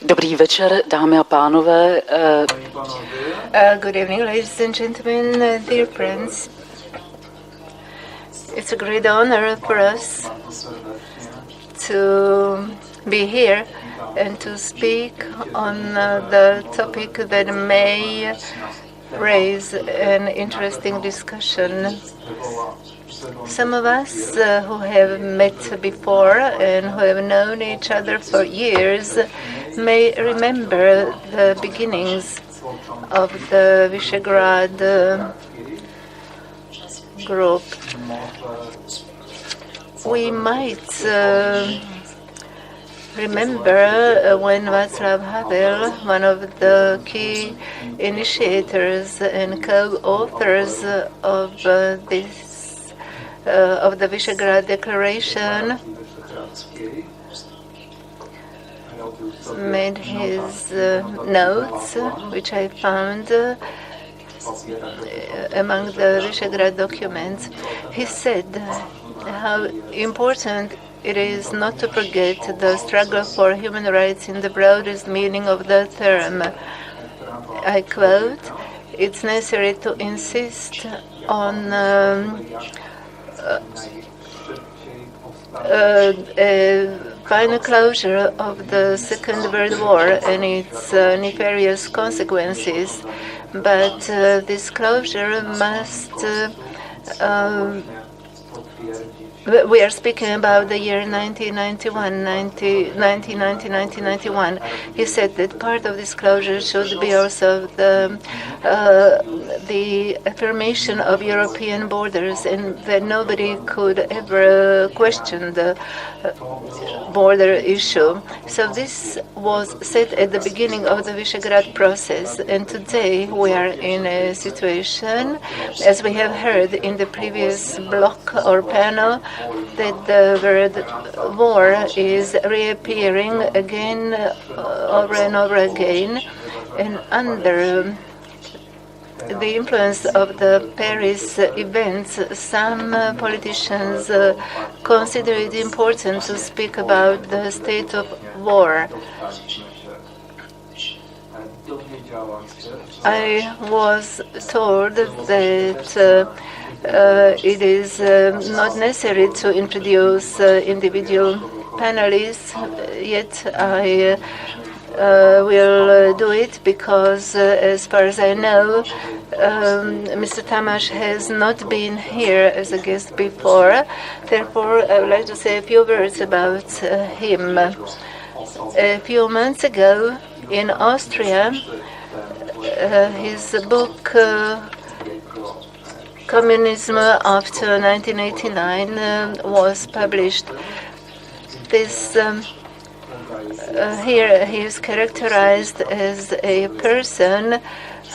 Dobrý večer, dámy a pánové. Good evening, ladies and gentlemen, dear friends. It's a great honor for us to be here and to speak on the topic that may raise an interesting discussion. Some of us who have met before and who have known each other for years may remember the beginnings of the Visegrád group. We might remember when Václav Havel, one of the key initiators and co-authors of the Visegrád Declaration, made his notes, which I found among the Visegrád documents. He said how important it is not to forget the struggle for human rights in the broadest meaning of the term. I quote, "It's necessary to insist on a final closure of the Second World War and its nefarious consequences, but this closure must we are speaking about the year 1991. He said that part of this closure should be also the affirmation of European borders, and that nobody could ever question the border issue." So this was said at the beginning of the Visegrád process, and today we are in a situation, as we have heard in the previous block or panel, that the word war is reappearing again over and over again, and under the influence of the Paris events, some politicians consider it important to speak about the state of war. I was told that it is not necessary to introduce individual panelists, yet I will do it because, as far as I know, Mr. Tamás has not been here as a guest before. Therefore, I would like to say a few words about him. A few months ago in Austria, his book Communism After 1989 was published. This here he is characterized as a person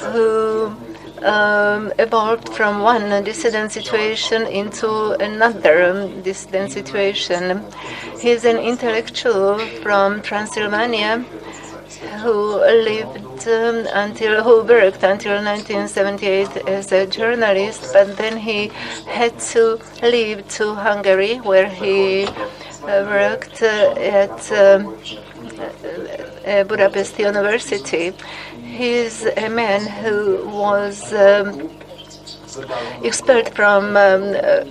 who evolved from one dissident situation into another dissident situation. He is an intellectual from Transylvania who worked until 1978 as a journalist, but then he had to leave to Hungary, where he worked at Budapest University. He is a man who was expelled from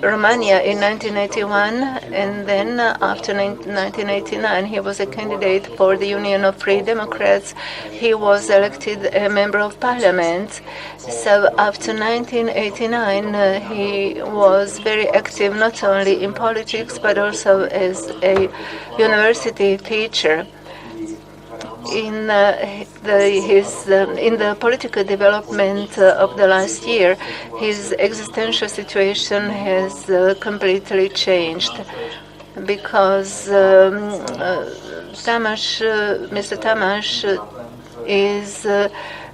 Romania in 1981, and then after 1989 he was a candidate for the Union of Free Democrats. He was elected a member of parliament. So after 1989 he was very active not only in politics but also as a university teacher. In the political development of the last year, his existential situation has completely changed, because Mr. Tamás is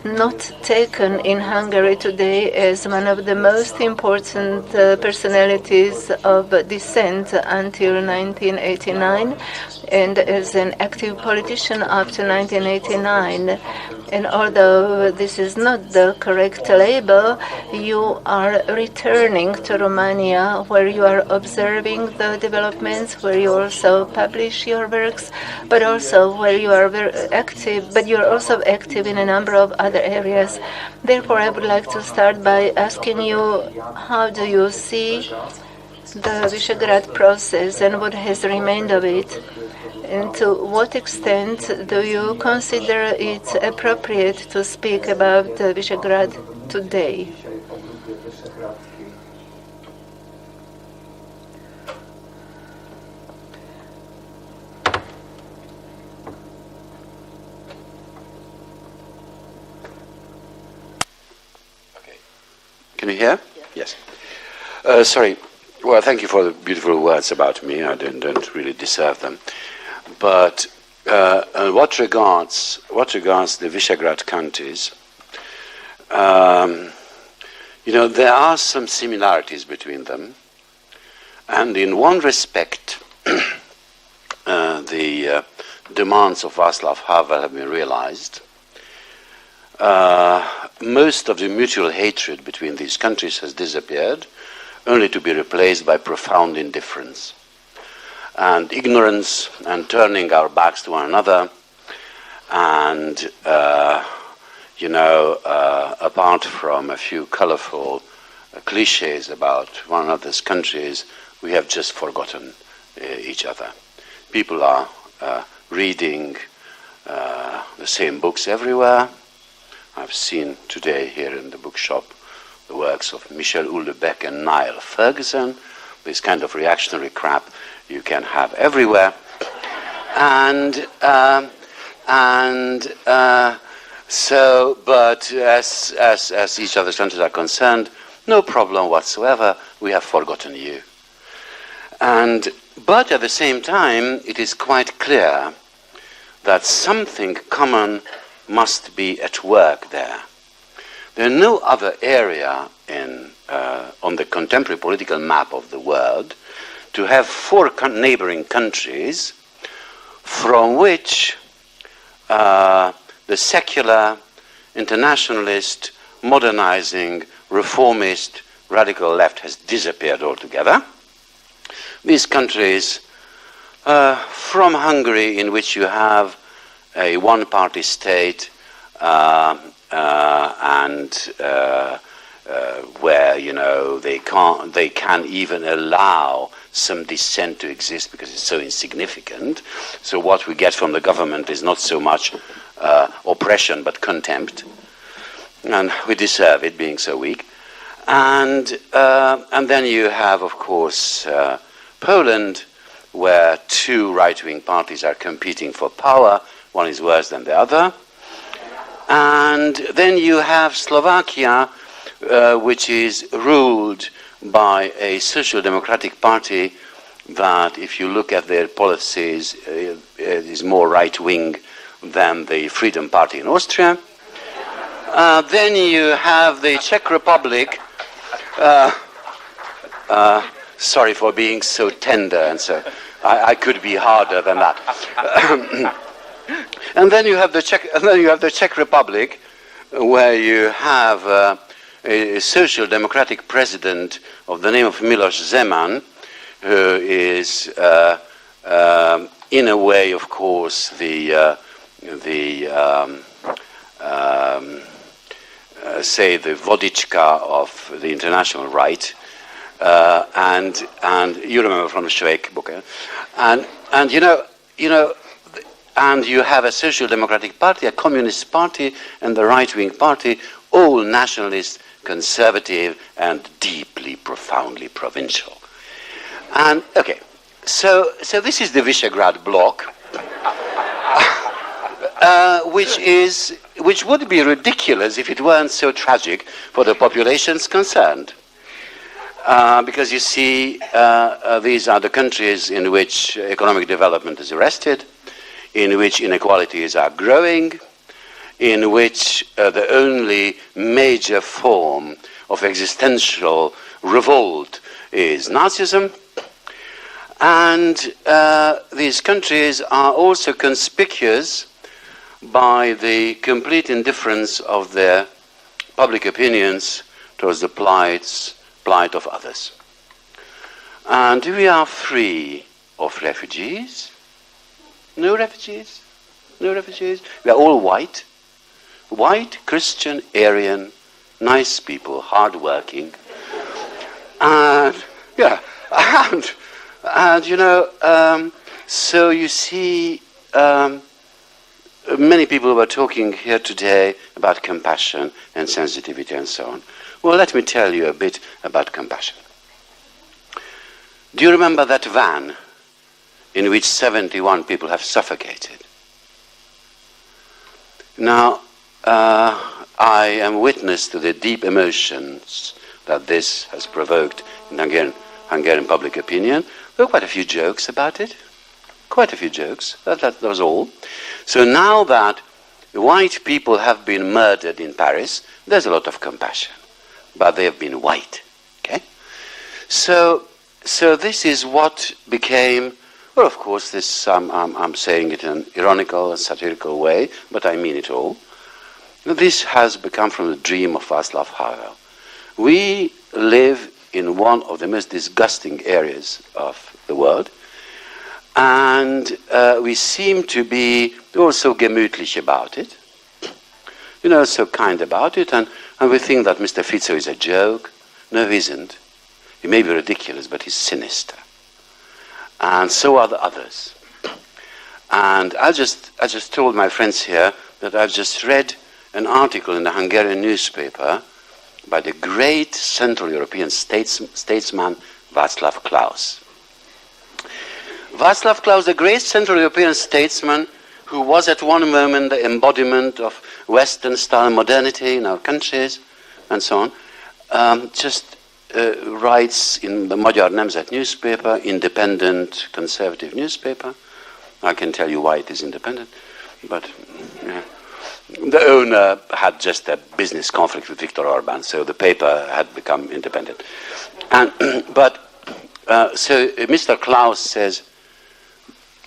not taken in Hungary today as one of the most important personalities of dissent until 1989, and as an active politician after 1989. And although this is not the correct label, you are returning to Romania, where you are observing the developments, where you also publish your works, but also where you are very active, but you are also active in a number of other areas. Therefore, I would like to start by asking you, how do you see the Visegrád process and what has remained of it? And to what extent do you consider it appropriate to speak about Visegrád today? Okay. Can you hear? Yes. Sorry. Well, thank you for the beautiful words about me. I don't really deserve them. But what regards the Visegrád countries, there are some similarities between them, and in one respect, the demands of Václav Havel have been realized. Most of the mutual hatred between these countries has disappeared, only to be replaced by profound indifference and ignorance, and turning our backs to one another, and apart from a few colorful cliches about one another's countries, we have just forgotten each other. People are reading the same books everywhere. I've seen today here in the bookshop the works of Michel Houellebecq and Niall Ferguson, this kind of reactionary crap you can have everywhere, but as each other's countries are concerned, no problem whatsoever. We have forgotten you, but at the same time, it is quite clear that something common must be at work there. There is no other area on the contemporary political map of the world to have four neighboring countries from which the secular, internationalist, modernizing, reformist, radical left has disappeared altogether. These countries, from Hungary, in which you have a one-party state, where they can't even allow some dissent to exist because it's so insignificant. So what we get from the government is not so much oppression but contempt, and we deserve it, being so weak. And then you have, of course, Poland, where two right-wing parties are competing for power. One is worse than the other. And then you have Slovakia, which is ruled by a social democratic party that, if you look at their policies, is more right-wing than the Freedom Party in Austria. Then you have the Czech Republic. Sorry for being so tender, and so I could be harder than that. And then you have the Czech Republic, where you have a social democratic president of the name of Miloš Zeman, who is, in a way, of course, the vodka of the international right, and you remember from the Schweik book, and you have a social democratic party, a communist party, and the right-wing party, all nationalist, conservative, and deeply, profoundly provincial. And okay, so this is the Visegrád bloc, which would be ridiculous if it weren't so tragic for the populations concerned. Because you see, these are the countries in which economic development is arrested, in which inequalities are growing, in which the only major form of existential revolt is Nazism. And these countries are also conspicuous by the complete indifference of their public opinions towards the plight of others. And we are free of refugees. No refugees. No refugees. We are all white. White, Christian, Aryan, nice people, hard-working. And, yeah, and you know, so you see, many people were talking here today about compassion and sensitivity and so on. Well, let me tell you a bit about compassion. Do you remember that van in which 71 people have suffocated? Now, I am witness to the deep emotions that this has provoked in Hungarian public opinion. There were quite a few jokes about it. Quite a few jokes. That was all. So now that white people have been murdered in Paris, there's a lot of compassion. But they have been white. Okay? So this is what became, well, of course, this I'm saying it in an ironical and satirical way, but I mean it all. This has become from the dream of Václav Havel. We live in one of the most disgusting areas of the world, and we seem to be also gemütlich about it, you know, so kind about it, and we think that Mr. Fico is a joke. No, he isn't. He may be ridiculous, but he's sinister. And so are the others. And I just told my friends here that I've just read an article in the Hungarian newspaper by the great Central European statesman Václav Klaus. Václav Klaus, the great Central European statesman who was at one moment the embodiment of Western-style modernity in our countries and so on, just writes in the Magyar Nemzet newspaper, independent conservative newspaper. I can tell you why it is independent, but yeah. The owner had just a business conflict with Viktor Orban, so the paper had become independent. And so Mr. Klaus says,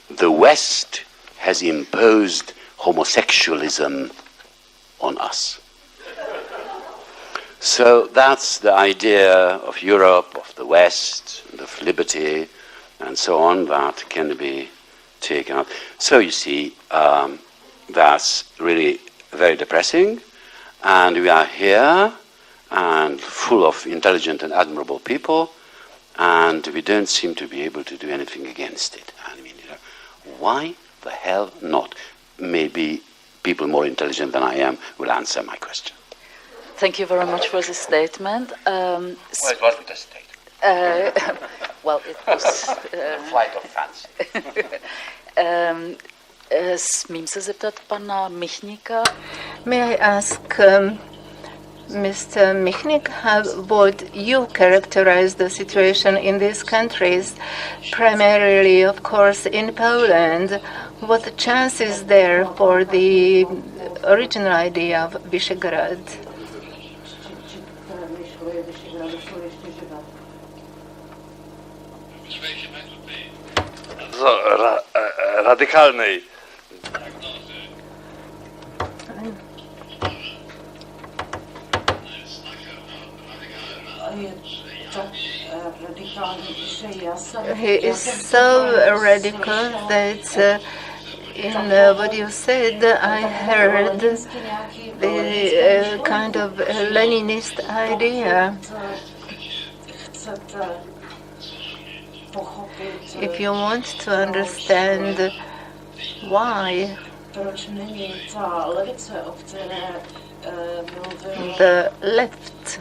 the West has imposed homosexualism on us. So that's the idea of Europe, of the West, of liberty, and so on, that can be taken out. So you see, that's really very depressing, and we are here and full of intelligent and admirable people, and we don't seem to be able to do anything against it. I mean, you know, why the hell not? Maybe people more intelligent than I am will answer my question. Thank you very much for the statement. Well, it wasn't a statement. Well, it was... Flight of fancy. Smím se zeptat pana Michnika? May I ask Mr. Michnik, how would you characterize the situation in these countries, primarily, of course, in Poland? What chance is there for the original idea of Visegrád? Radykalnej. He is so radical that in what you said, I heard the kind of Leninist idea. If you want to understand why the left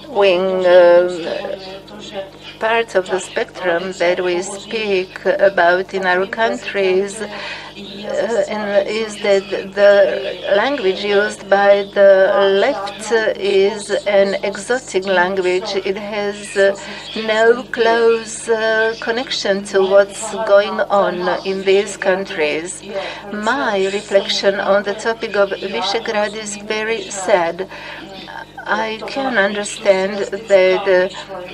wing parts of the spectrum that we speak about in our countries is that the language used by the left is an exotic language. It has no close connection to what's going on in these countries. My reflection on the topic of Visegrád is very sad. I can understand that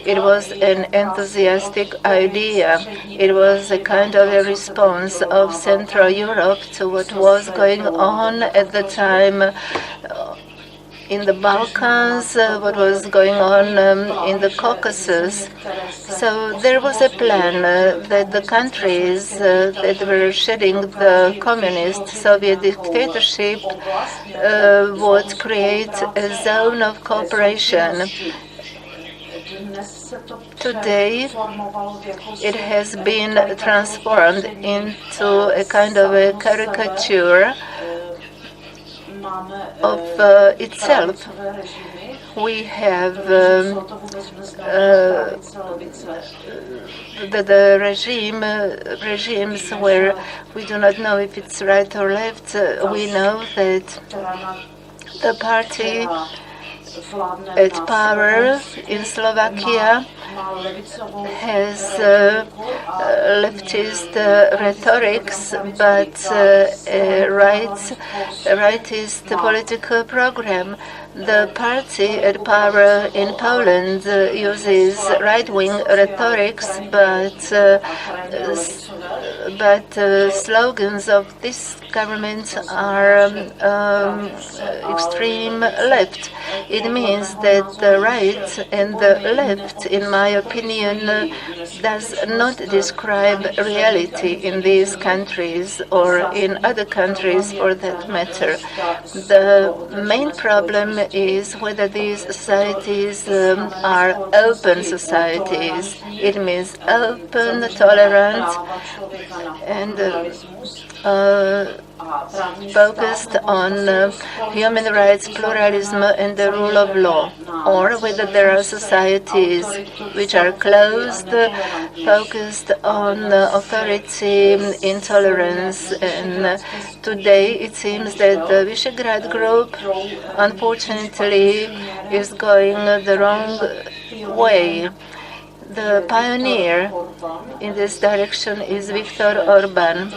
it was an enthusiastic idea. It was a kind of a response of Central Europe to what was going on at the time in the Balkans, what was going on in the Caucasus. So there was a plan that the countries that were shedding the communist Soviet dictatorship would create a zone of cooperation. Today, it has been transformed into a kind of a caricature of itself. We have the regimes where we do not know if it's right or left. We know that the party at power in Slovakia has leftist rhetorics, but a rightist political program. The party at power in Poland uses right-wing rhetorics, but slogans of this government are extreme left. It means that the right and the left, in my opinion, does not describe reality in these countries or in other countries for that matter. The main problem is whether these societies are open societies. It means open, tolerant, and focused on human rights, pluralism, and the rule of law, or whether there are societies which are closed, focused on authority, intolerance. And today it seems that the Visegrád group, unfortunately, is going the wrong way. The pioneer in this direction is Viktor Orban.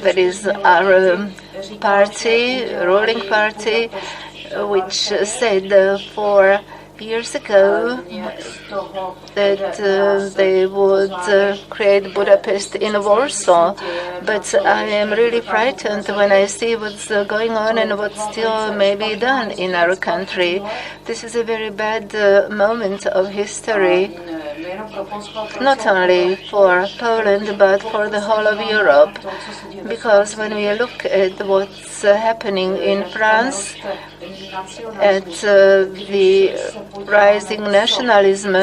That is our party, ruling party, which said 4 years ago that they would create Budapest in Warsaw. But I am really frightened when I see what's going on and what still may be done in our country. This is a very bad moment of history, not only for Poland but for the whole of Europe. Because when we look at what's happening in France, at the rising nationalism,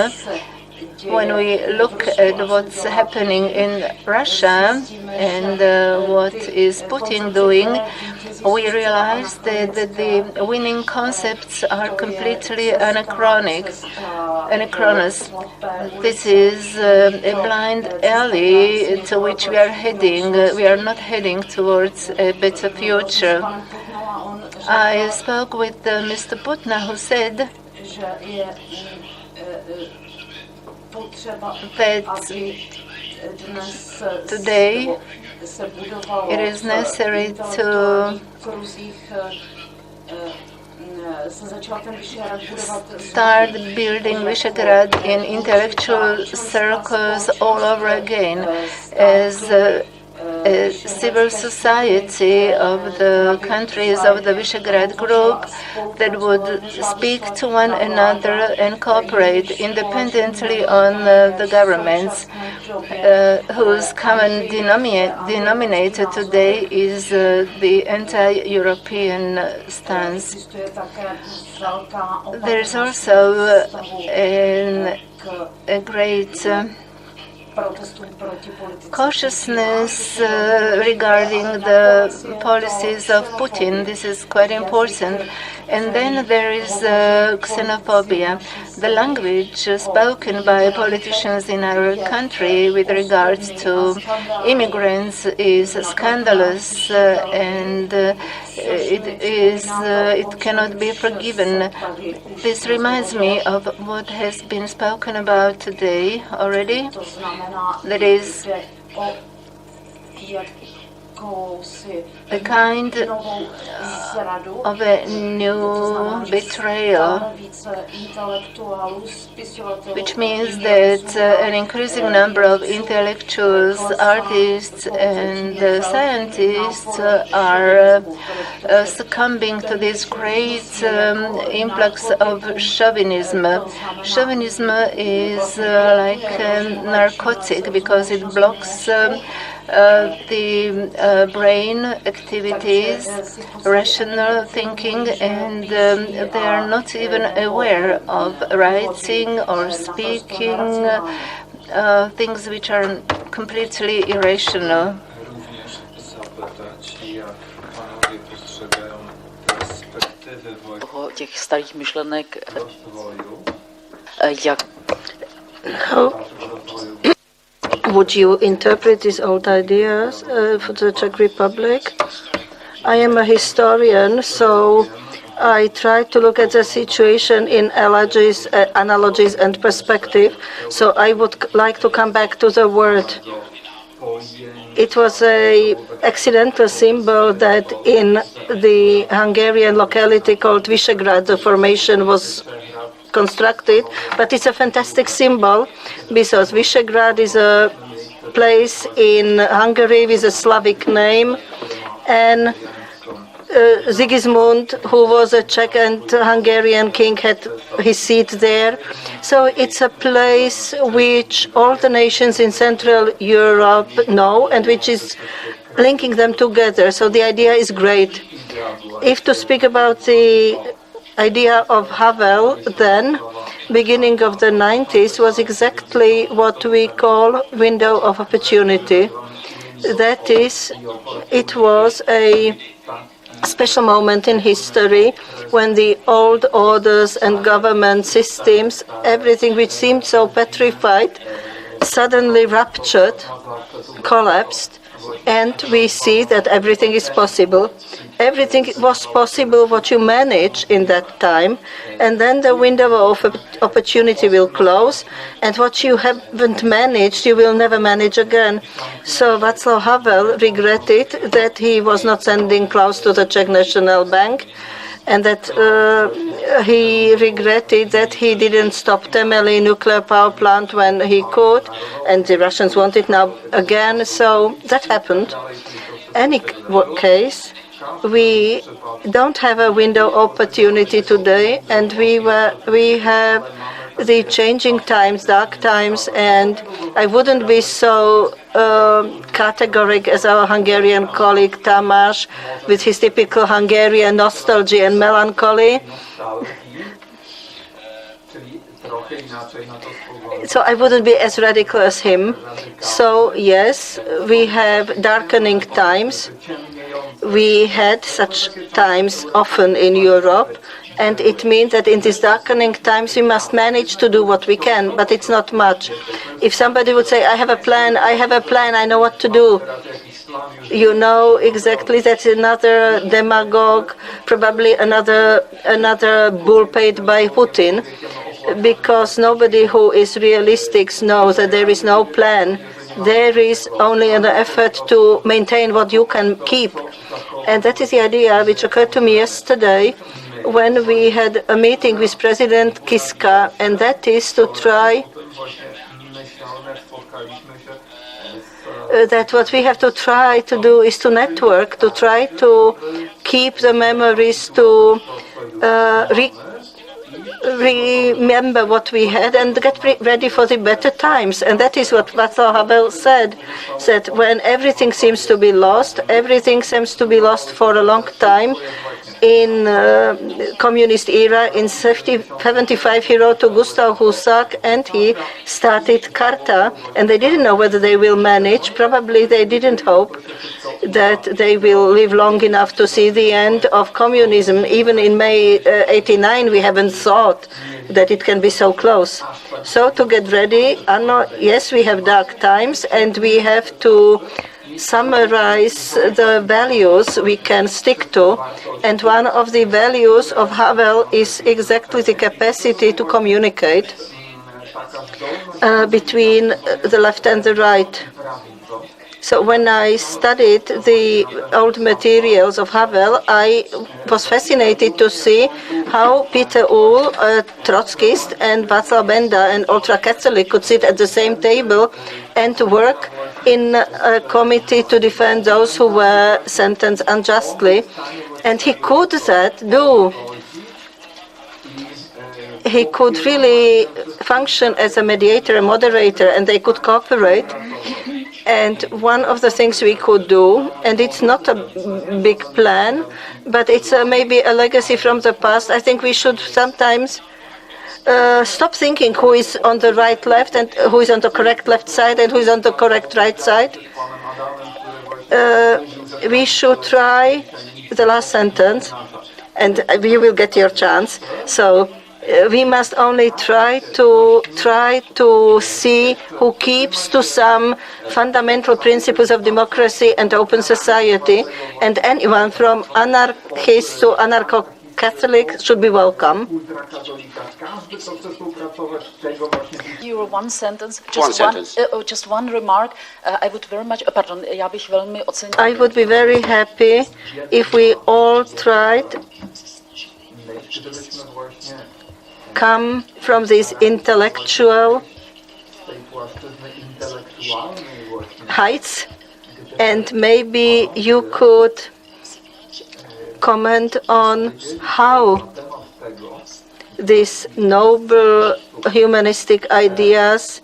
when we look at what's happening in Russia and what is Putin doing, we realize that the winning concepts are completely anachronous. This is a blind alley to which we are heading. We are not heading towards a better future. I spoke with Mr. Putna, who said that today it is necessary to start building Visegrád in intellectual circles all over again as a civil society of the countries of the Visegrád group that would speak to one another and cooperate independently on the governments whose common denominator today is the anti-European stance. There is also a great cautiousness regarding the policies of Putin. This is quite important. And then there is xenophobia. The language spoken by politicians in our country with regard to immigrants is scandalous and it cannot be forgiven. This reminds me of what has been spoken about today already. That is a kind of a new betrayal, which means that an increasing number of intellectuals, artists, and scientists are succumbing to this great influx of chauvinism. Chauvinism is like a narcotic because it blocks the brain activities, rational thinking, and they are not even aware of writing or speaking things which are completely irrational. Těch starých myšlenek, jak How would you interpret these old ideas for the Czech Republic? I am a historian, so I try to look at the situation in analogies and perspective. So I would like to come back to the word. It was an accidental symbol that in the Hungarian locality called Visegrád, the formation was constructed, but it's a fantastic symbol because Visegrád is a place in Hungary with a Slavic name, and Sigismund, who was a Czech and Hungarian king, had his seat there. So it's a place which all the nations in Central Europe know and which is linking them together. So the idea is great. If to speak about the idea of Havel, then beginning of the 90s was exactly what we call window of opportunity. That is, it was a special moment in history when the old orders and government systems, everything which seemed so petrified, suddenly ruptured, collapsed, and we see that everything is possible. Everything was possible what you manage in that time, and then the window of opportunity will close, and what you haven't managed, you will never manage again. So Václav Havel regretted that he was not sending Klaus to the Czech National Bank, and that he regretted that he didn't stop Temelí nuclear power plant when he could, and the Russians want it now again. So that happened. Any case, we don't have a window opportunity today, and we have the changing times, dark times, and I wouldn't be so categoric as our Hungarian colleague Tamás with his typical Hungarian nostalgia and melancholy. So I wouldn't be as radical as him. So yes, we have darkening times. We had such times often in Europe, and it means that in these darkening times we must manage to do what we can, but it's not much. If somebody would say, I have a plan, I know what to do, you know exactly that's another demagogue, probably another bull paid by Putin, because nobody who is realistic knows that there is no plan. There is only an effort to maintain what you can keep. And that is the idea which occurred to me yesterday when we had a meeting with President Kiska, and that is to try that what we have to try to do is to network, to try to keep the memories, to remember what we had and get ready for the better times. And that is what Václav Havel said when everything seems to be lost, everything seems to be lost for a long time. In communist era, in 75, he wrote to Gustav Husak, and he started Karta, and they didn't know whether they will manage. Probably they didn't hope that they will live long enough to see the end of communism. Even in May 89, we haven't thought that it can be so close. So to get ready, yes, we have dark times, and we have to summarize the values we can stick to, and one of the values of Havel is exactly the capacity to communicate between the left and the right. So when I studied the old materials of Havel, I was fascinated to see how Peter Uhl, a Trotskyist, and Václav Benda, an ultra-Catholic, could sit at the same table and work in a committee to defend those who were sentenced unjustly. And he could do. He could really function as a mediator, a moderator, and they could cooperate. And one of the things we could do, and it's not a big plan, but it's maybe a legacy from the past, I think we should sometimes stop thinking who is on the right, left, and who is on the correct left side, and who is on the correct right side. We should try the last sentence, and you will get your chance. So we must only try to see who keeps to some fundamental principles of democracy and open society, and anyone from anarchist to anarcho-Catholic should be welcome. Your one sentence, Just one remark. I would very much, pardon, já bych velmi ocenila. I would be very happy if we all tried come from these intellectual heights, and maybe you could comment on how these noble humanistic ideas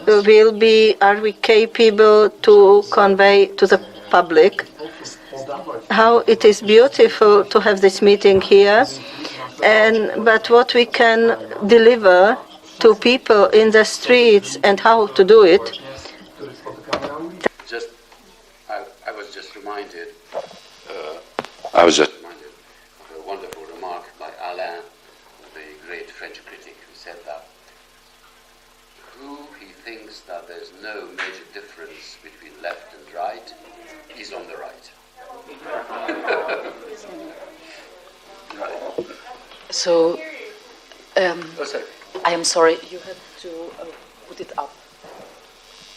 are we capable to convey to the public, how it is beautiful to have this meeting here, but what we can deliver to people in the streets and how to do it. I was just reminded of a wonderful remark by Alain, the great French critic, who said that he thinks that there's no major difference between left and right is on the right. So, I am sorry, you have to put it up.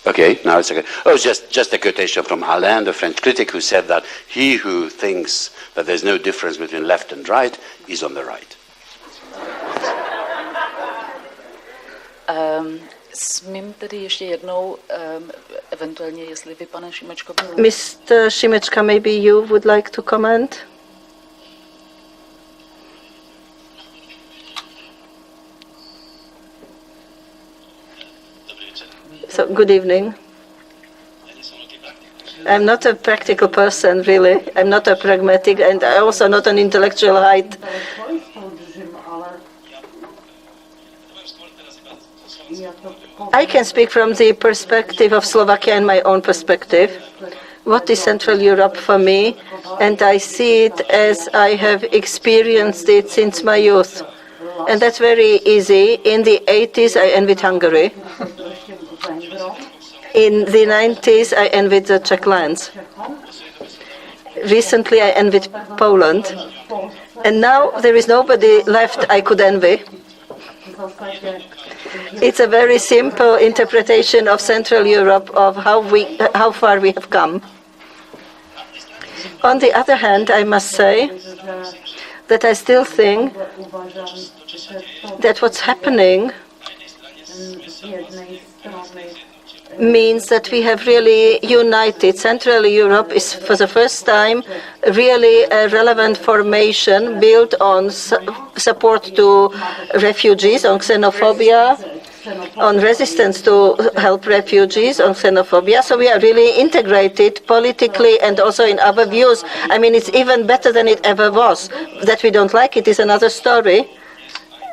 Okay, now it's okay. Oh, just a quotation from Alain, the French critic, who said that he who thinks that there's no difference between left and right is on the right. Smím tedy ještě jednou, eventuálně, jestli vy, pane Šimečko... Mr. Šimečka, maybe you would like to comment? So, good evening. I'm not a practical person, really. I'm not a pragmatic, and I'm also not an intellectual height. I can speak from the perspective of Slovakia and my own perspective. What is Central Europe for me? And I see it as I have experienced it since my youth. And that's very easy. In the 80s, I envied Hungary. In the 90s, I envied the Czech lands. Recently, I envied Poland. And now there is nobody left I could envy. It's a very simple interpretation of Central Europe, of how far we have come. On the other hand, I must say that I still think that what's happening means that we have really united. Central Europe is, for the first time, really a relevant formation built on support to refugees, on xenophobia, on resistance to help refugees, on xenophobia. So we are really integrated politically and also in our views. I mean, it's even better than it ever was. That we don't like it is another story.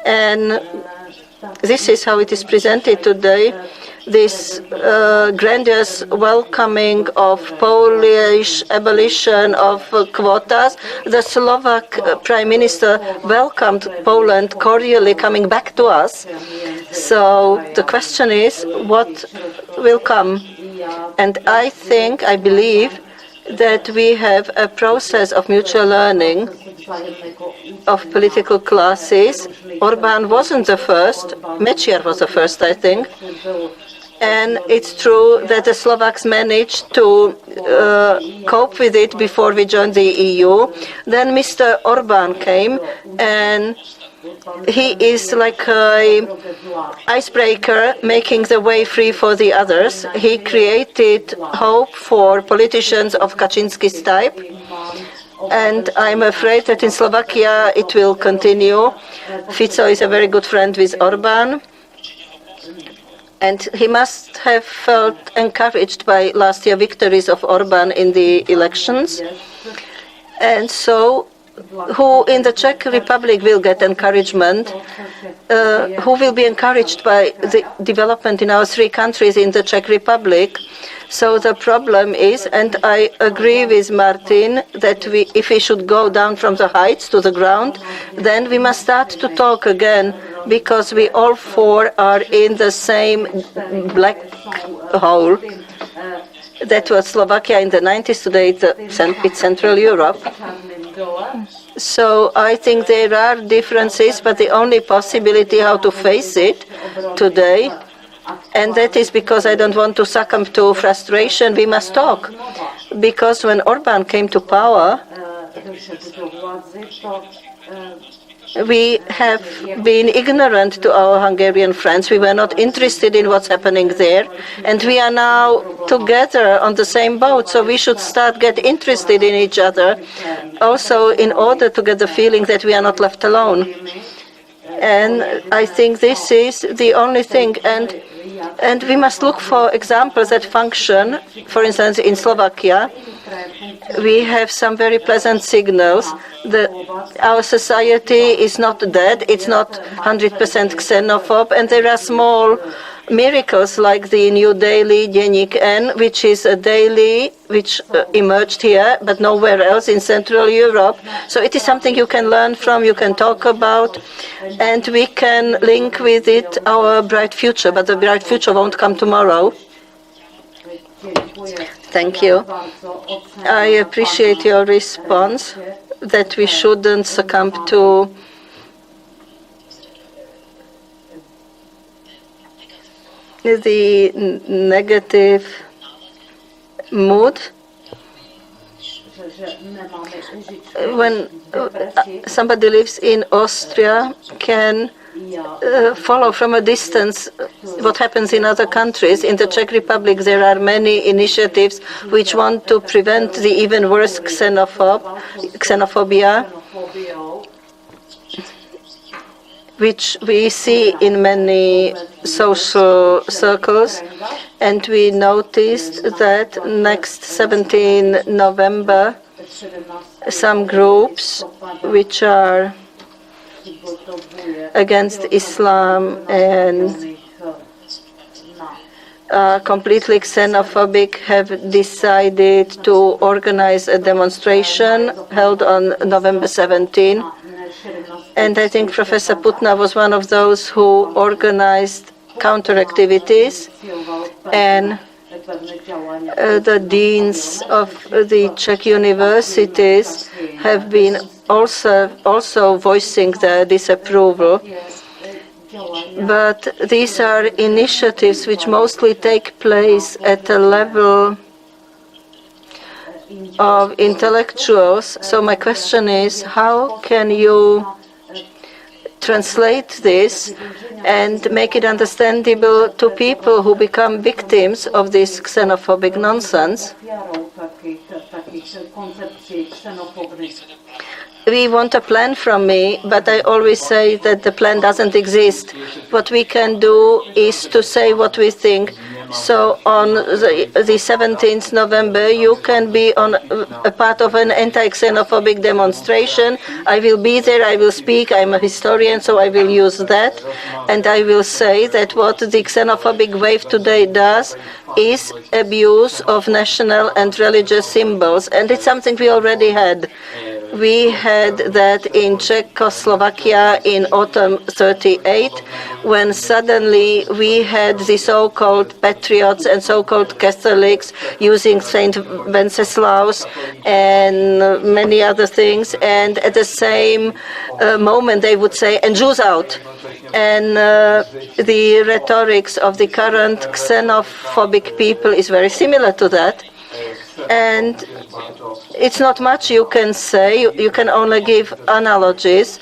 And this is how it is presented today. This grandiose welcoming of Polish abolition of quotas. The Slovak Prime Minister welcomed Poland cordially coming back to us. So the question is, what will come? And I believe that we have a process of mutual learning of political classes. Orbán wasn't the first. Mečiar was the first, I think. And it's true that the Slovaks managed to cope with it before we joined the EU. Then Mr. Orbán came, and he is like an icebreaker, making the way free for the others. He created hope for politicians of Kaczynski's type. And I'm afraid that in Slovakia it will continue. Fico is a very good friend with Orbán. And he must have felt encouraged by last year's victories of Orbán in the elections. And so who in the Czech Republic will get encouragement, who will be encouraged by the development in our three countries in the Czech Republic. So the problem is, and I agree with Martin, that if we should go down from the heights to the ground, then we must start to talk again, because we all four are in the same black hole. That was Slovakia in the 90s, today it's Central Europe. So I think there are differences, but the only possibility how to face it today, and that is because I don't want to succumb to frustration, we must talk. Because when Orbán came to power, we have been ignorant to our Hungarian friends. We were not interested in what's happening there. And we are now together on the same boat. So we should start get interested in each other, also in order to get the feeling that we are not left alone. And I think this is the only thing. And we must look for examples that function. For instance, in Slovakia, we have some very pleasant signals. Our society is not dead, it's not 100% xenophobe, and there are small miracles like the new daily Deník N, which is a daily which emerged here, but nowhere else in Central Europe. So it is something you can learn from, you can talk about, and we can link with it our bright future, but the bright future won't come tomorrow. Thank you. I appreciate your response that we shouldn't succumb to the negative mood. When somebody lives in Austria, can follow from a distance what happens in other countries. In the Czech Republic, there are many initiatives which want to prevent the even worse xenophobia, which we see in many social circles. And we noticed that next 17 November, some groups which are against Islam and completely xenophobic have decided to organize a demonstration held on November 17. And I think Professor Putna was one of those who organized counter activities, and the deans of the Czech universities have been also voicing their disapproval. But these are initiatives which mostly take place at a level of intellectuals. So my question is, how can you translate this and make it understandable to people who become victims of this xenophobic nonsense? We want a plan from me, but I always say that the plan doesn't exist. What we can do is to say what we think. So on the 17th November, you can be on a part of an anti-xenophobic demonstration. I will be there, I will speak, I'm a historian, so I will use that. And I will say that what the xenophobic wave today does is abuse of national and religious symbols. And it's something we already had. We had that in Czechoslovakia in autumn 38, when suddenly we had the so-called patriots and so-called Catholics using Saint Wenceslaus and many other things, and at the same moment they would say, and Jews out. And the rhetorics of the current xenophobic people is very similar to that. And it's not much you can say, you can only give analogies,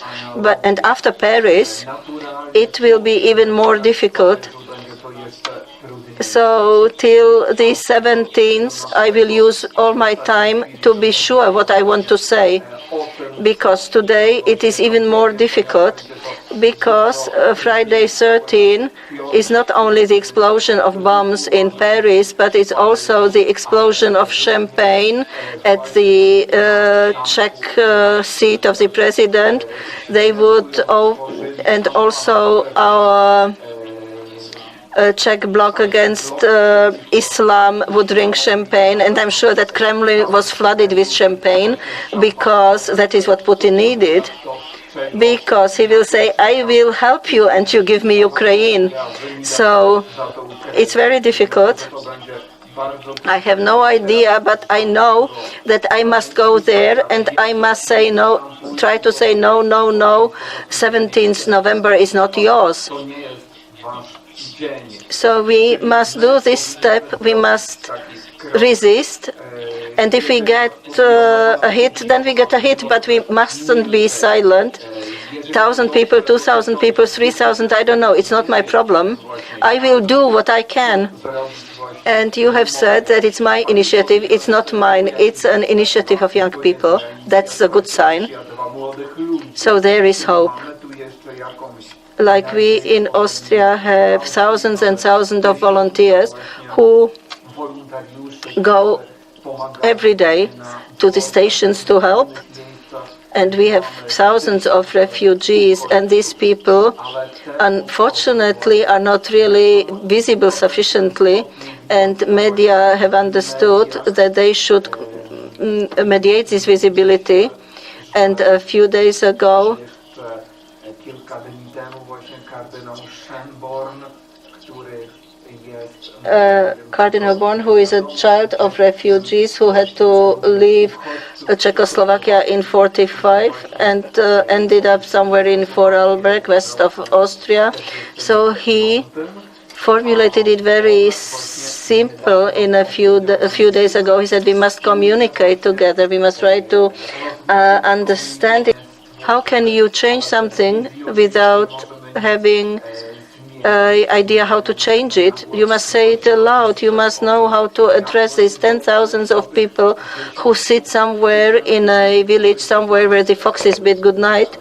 and after Paris, it will be even more difficult. So till the 17th, I will use all my time to be sure what I want to say, because today it is even more difficult, because Friday 13 is not only the explosion of bombs in Paris, but it's also the explosion of champagne at the Czech seat of the president. They would, and also our Czech bloc against Islam would drink champagne, and I'm sure that Kremlin was flooded with champagne, because that is what Putin needed. Because he will say, I will help you and you give me Ukraine. So it's very difficult. I have no idea, but I know that I must go there and I must say no, try to say no, no, no. 17th November is not yours. So we must do this step, we must resist, and if we get a hit, then we get a hit, but we mustn't be silent. 1,000 people, 2,000 people, 3,000, I don't know, it's not my problem. I will do what I can. And you have said that it's my initiative, it's not mine, it's an initiative of young people. That's a good sign. So there is hope. Like we in Austria have thousands and thousands of volunteers who go every day to the stations to help. And we have thousands of refugees, and these people, unfortunately, are not really visible sufficiently. And media have understood that they should mediate this visibility. And a few days ago, Cardinal Born, who is a child of refugees who had to leave Czechoslovakia in 1945 and ended up somewhere in Vorarlberg, west of Austria. So he formulated it very simple in a few days ago. He said we must communicate together, we must try to understand it. How can you change something without having an idea how to change it? You must say it aloud. You must know how to address these 10,000s of people who sit somewhere in a village, somewhere where the foxes bid good night,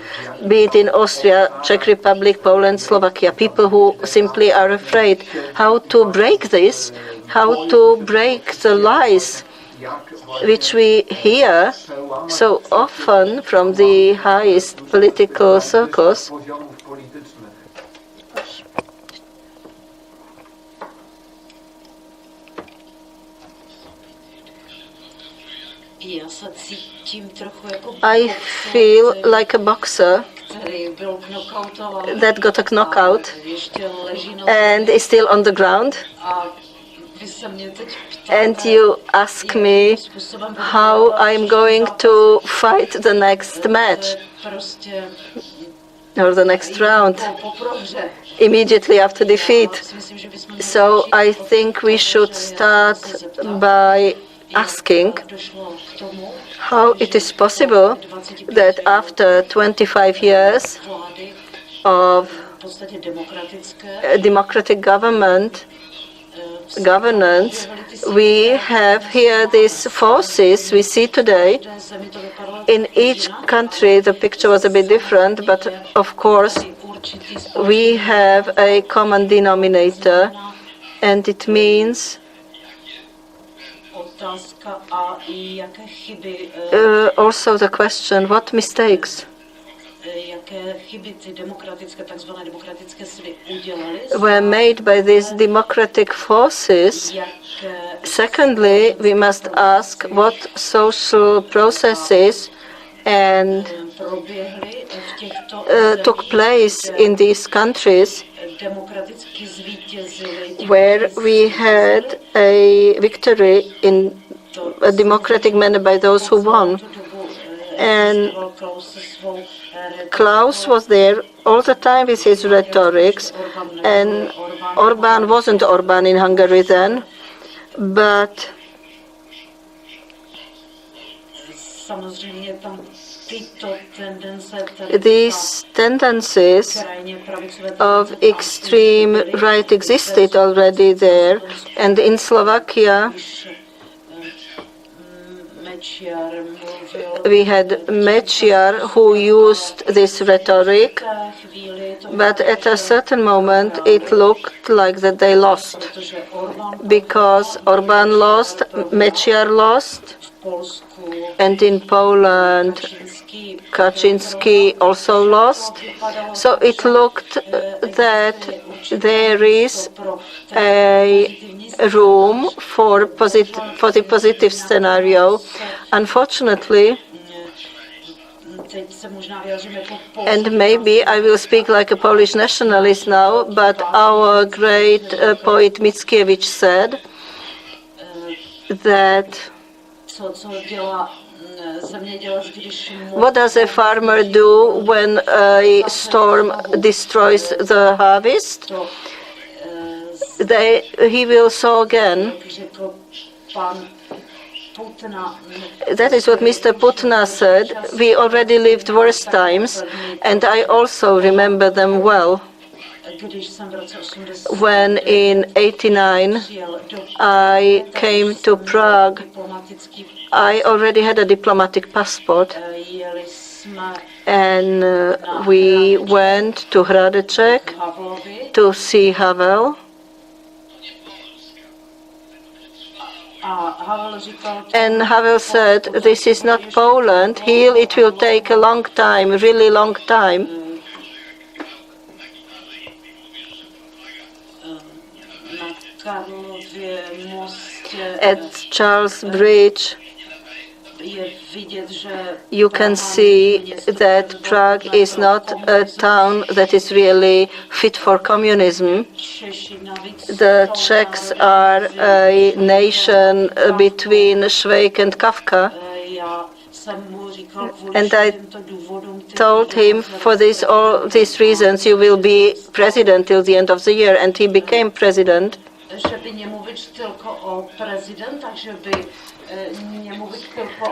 be it in Austria, Czech Republic, Poland, Slovakia, people who simply are afraid. How to break this, how to break the lies which we hear so often from the highest political circles. I feel like a boxer that got a knockout and is still on the ground. And you ask me how I'm going to fight the next match or the next round immediately after defeat. So I think we should start by asking how it is possible that after 25 years of democratic governance, we have here these forces we see today. In each country the picture was a bit different, but of course we have a common denominator, and it means also the question, what mistakes were made by these democratic forces. Secondly, we must ask what social processes and took place in these countries where we had a victory in a democratic manner by those who won. And Klaus was there all the time with his rhetorics, and Orbán wasn't Orbán in Hungary then, but these tendencies of extreme right existed already there, and in Slovakia we had Mečiar who used this rhetoric, but at a certain moment it looked like that they lost, because Orbán lost, Mečiar lost, and in Poland Kaczynski also lost. So it looked that there is a room for the positive scenario. Unfortunately, and maybe I will speak like a Polish nationalist now, but our great poet Mickiewicz said that what does a farmer do when a storm destroys the harvest? He will sow again. That is what Mr. Putna said. We already lived worse times, and I also remember them well. When in '89 I came to Prague, I already had a diplomatic passport, and we went to Hradeček to see Havel. And Havel said, "This is not Poland. Here it will take a long time, really long time." At Charles Bridge, you can see that Prague is not a town that is really fit for communism. The Czechs are a nation between Švejk and Kafka. And I told him, for all these reasons, you will be president till the end of the year. And he became president.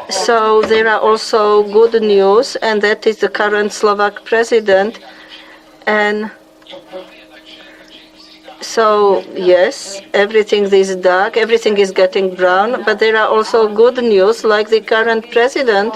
So there are also good news, and that is the current Slovak president. And so, yes, everything is dark, everything is getting brown, but there are also good news, like the current president.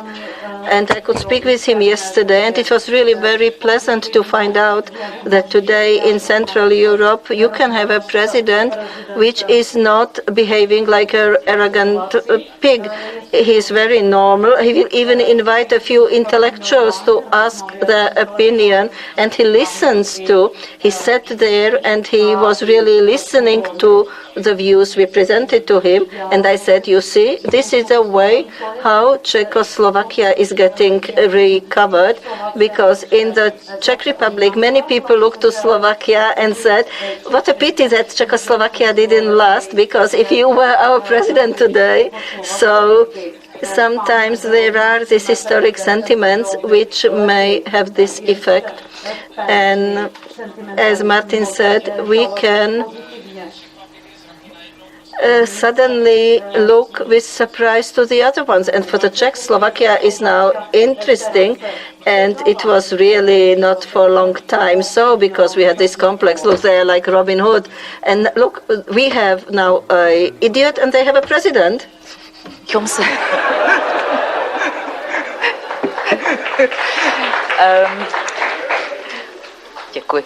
And I could speak with him yesterday, and it was really very pleasant to find out that today in Central Europe you can have a president which is not behaving like an arrogant pig. He is very normal. He will even invite a few intellectuals to ask their opinion, and he listens to. He sat there and he was really listening to the views we presented to him. And I said, you see, this is the way how Czechoslovakia is getting recovered, because in the Czech Republic many people looked to Slovakia and said, what a pity that Czechoslovakia didn't last, because if you were our president today. So sometimes there are these historic sentiments which may have this effect. And as Martin said, we can suddenly look with surprise to the other ones. And for the Czech, Slovakia is now interesting, and it was really not for a long time so, because we had this complex, look, they are like Robin Hood. And look, we have now an idiot and they have a president. Děkuji.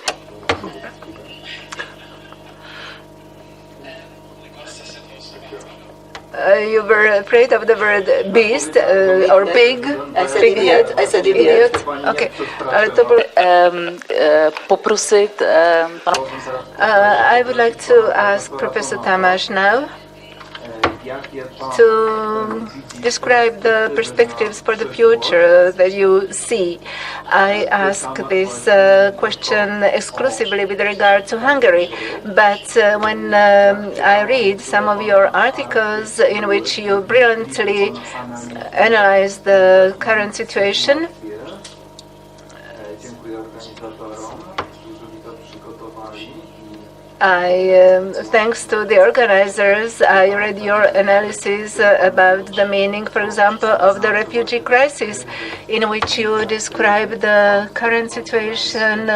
You were afraid of the word beast or pig? I said idiot. I said idiot. Okay. Poprosit I would like to ask Professor Tamás now. to describe the perspectives for the future that you see. I ask this question exclusively with regard to Hungary, but when I read some of your articles in which you brilliantly analyze the current situation, thanks to the organizers, I read your analysis about the meaning, for example, of the refugee crisis, in which you describe the current situation,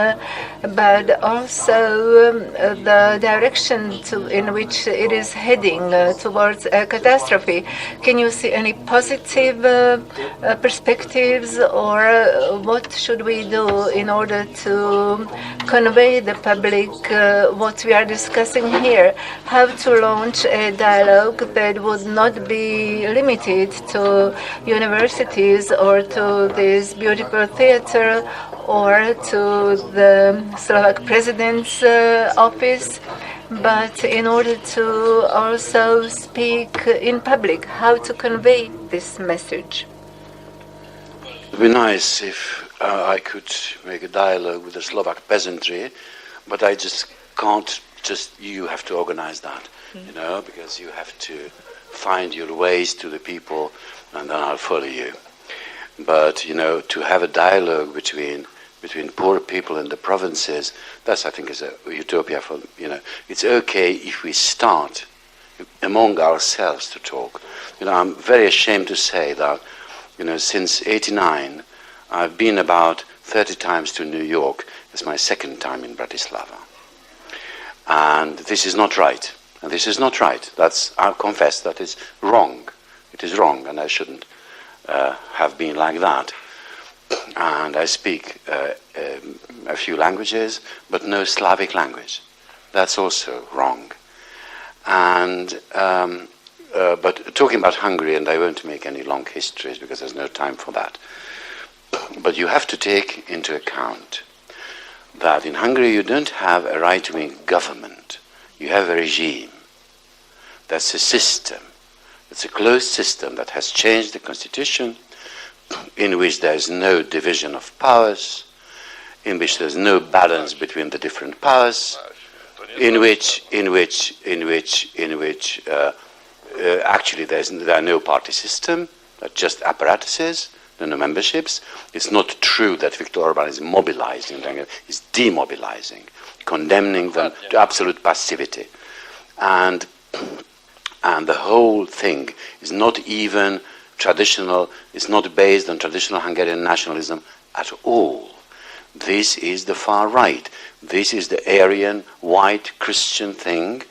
but also the direction in which it is heading towards a catastrophe. Can you see any positive perspectives, or what should we do in order to convey the public what we are discussing here? How to launch a dialogue that would not be limited to universities or to this beautiful theater or to the Slovak president's office, but in order to also speak in public, how to convey this message? It would be nice if I could make a dialogue with the Slovak peasantry, but I just can't. You have to organize that, you know, because you have to find your ways to the people, and then I'll follow you. But, you know, to have a dialogue between poor people in the provinces, that's, I think, is a utopia for, you know. It's okay if we start among ourselves to talk. You know, I'm very ashamed to say that, you know, since '89, I've been about 30 times to New York. It's my second time in Bratislava. And this is not right. And this is not right. I confess that is wrong. It is wrong, and I shouldn't have been like that. And I speak a few languages, but no Slavic language. That's also wrong. And but talking about Hungary, and I won't make any long histories because there's no time for that. But you have to take into account that in Hungary you don't have a right-wing government. You have a regime. That's a system. It's a closed system that has changed the constitution, in which there is no division of powers, in which there's no balance between the different powers, in which actually there are no party system, just apparatuses, no memberships. It's not true that Viktor Orban is mobilizing them, he's demobilizing, condemning them to absolute passivity. And the whole thing is not even traditional, it's not based on traditional Hungarian nationalism at all. This is the far right. This is the Aryan, white, Christian thing.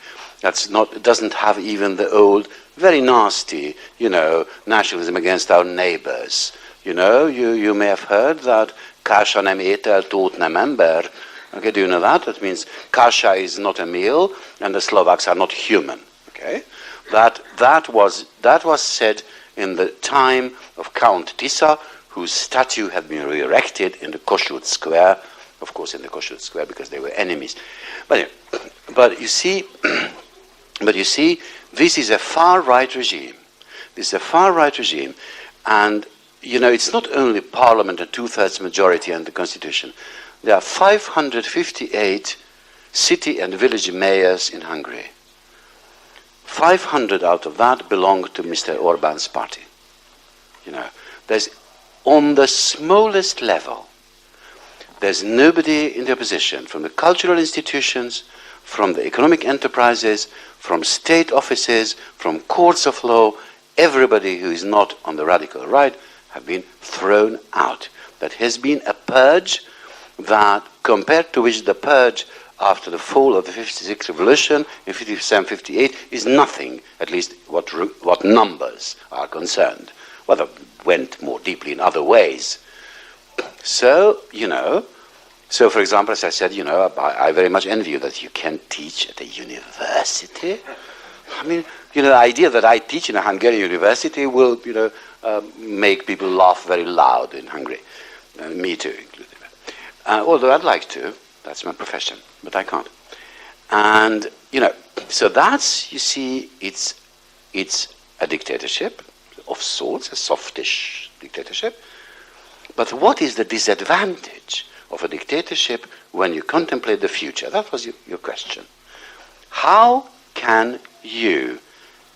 It doesn't have even the old, very nasty, you know, nationalism against our neighbors. You know, you may have heard that kasha nem étel, tóth nem ember. Okay, do you know that? That means kasha is not a meal, and the Slovaks are not human. Okay, that was said in the time of Count Tisza, whose statue had been erected in the Kossuth Square. Of course, in the Kossuth Square because they were enemies. But you see, this is a far right regime. This is a far right regime, and you know, it's not only parliament and 2/3 majority and the constitution. There are 558 city and village mayors in Hungary. 500 out of that belong to Mr. Orban's party. You know, there's on the smallest level, there's nobody in the opposition, from the cultural institutions, from the economic enterprises, from state offices, from courts of law. Everybody who is not on the radical right have been thrown out. That has been a purge that, compared to which the purge after the fall of the 56 revolution in 57-58 is nothing, at least what numbers are concerned. Well, they went more deeply in other ways. So, you know, for example, as I said, you know, I very much envy you that you can teach at a university. I mean, you know, the idea that I teach in a Hungarian university will, you know, make people laugh very loud in Hungary. Me too, included. Although I'd like to, that's my profession, but I can't. And, you know, so that's, you see, it's It's a dictatorship of sorts, a softish dictatorship. But what is the disadvantage of a dictatorship when you contemplate the future? That was your question. How can you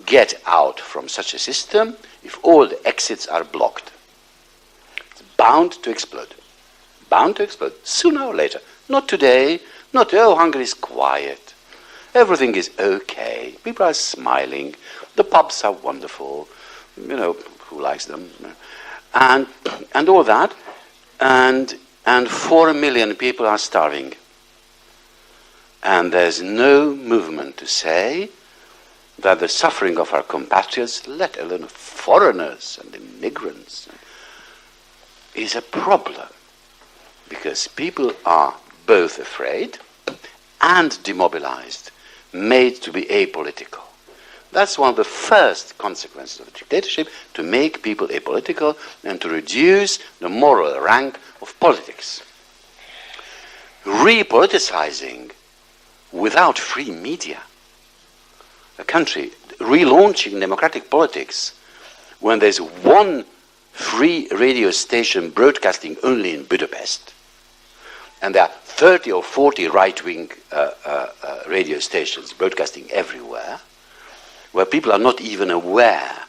get out from such a system if all the exits are blocked? It's bound to explode. Bound to explode, sooner or later. Not today, not, oh, Hungary is quiet. Everything is okay. People are smiling. The pubs are wonderful. You know, who likes them? And all that. And 4 million people are starving. And there's no movement to say that the suffering of our compatriots, let alone foreigners and immigrants, is a problem. Because people are both afraid and demobilized, made to be apolitical. That's one of the first consequences of a dictatorship, to make people apolitical and to reduce the moral rank of politics. Repoliticizing without free media, a country relaunching democratic politics when there's one free radio station broadcasting only in Budapest, and there are 30 or 40 right-wing radio stations broadcasting everywhere, where people are not even aware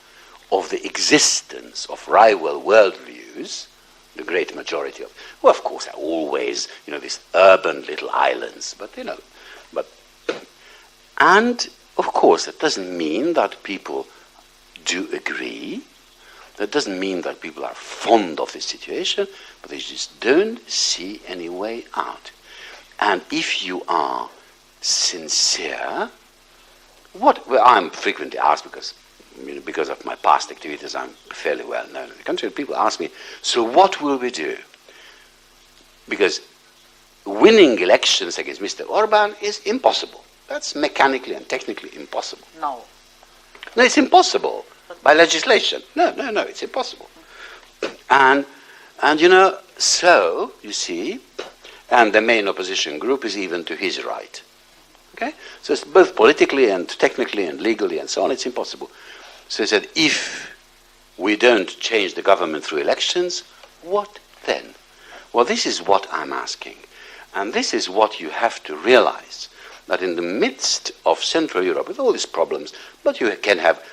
of the existence of rival worldviews, the great majority of, well, of course, there are always, these urban little islands, but, and, of course, that doesn't mean that people do agree. That doesn't mean that people are fond of this situation, but they just don't see any way out. And if you are sincere, I'm frequently asked, because of my past activities, I'm fairly well known in the country, and people ask me, so what will we do? Because winning elections against Mr. Orban is impossible. That's mechanically and technically impossible. No, it's impossible. By legislation. No, it's impossible. And so, you see, and the main opposition group is even to his right. Okay? So it's both politically and technically and legally and so on, it's impossible. So he said, if we don't change the government through elections, what then? Well, this is what I'm asking. And this is what you have to realize, that in the midst of Central Europe, with all these problems, but you can have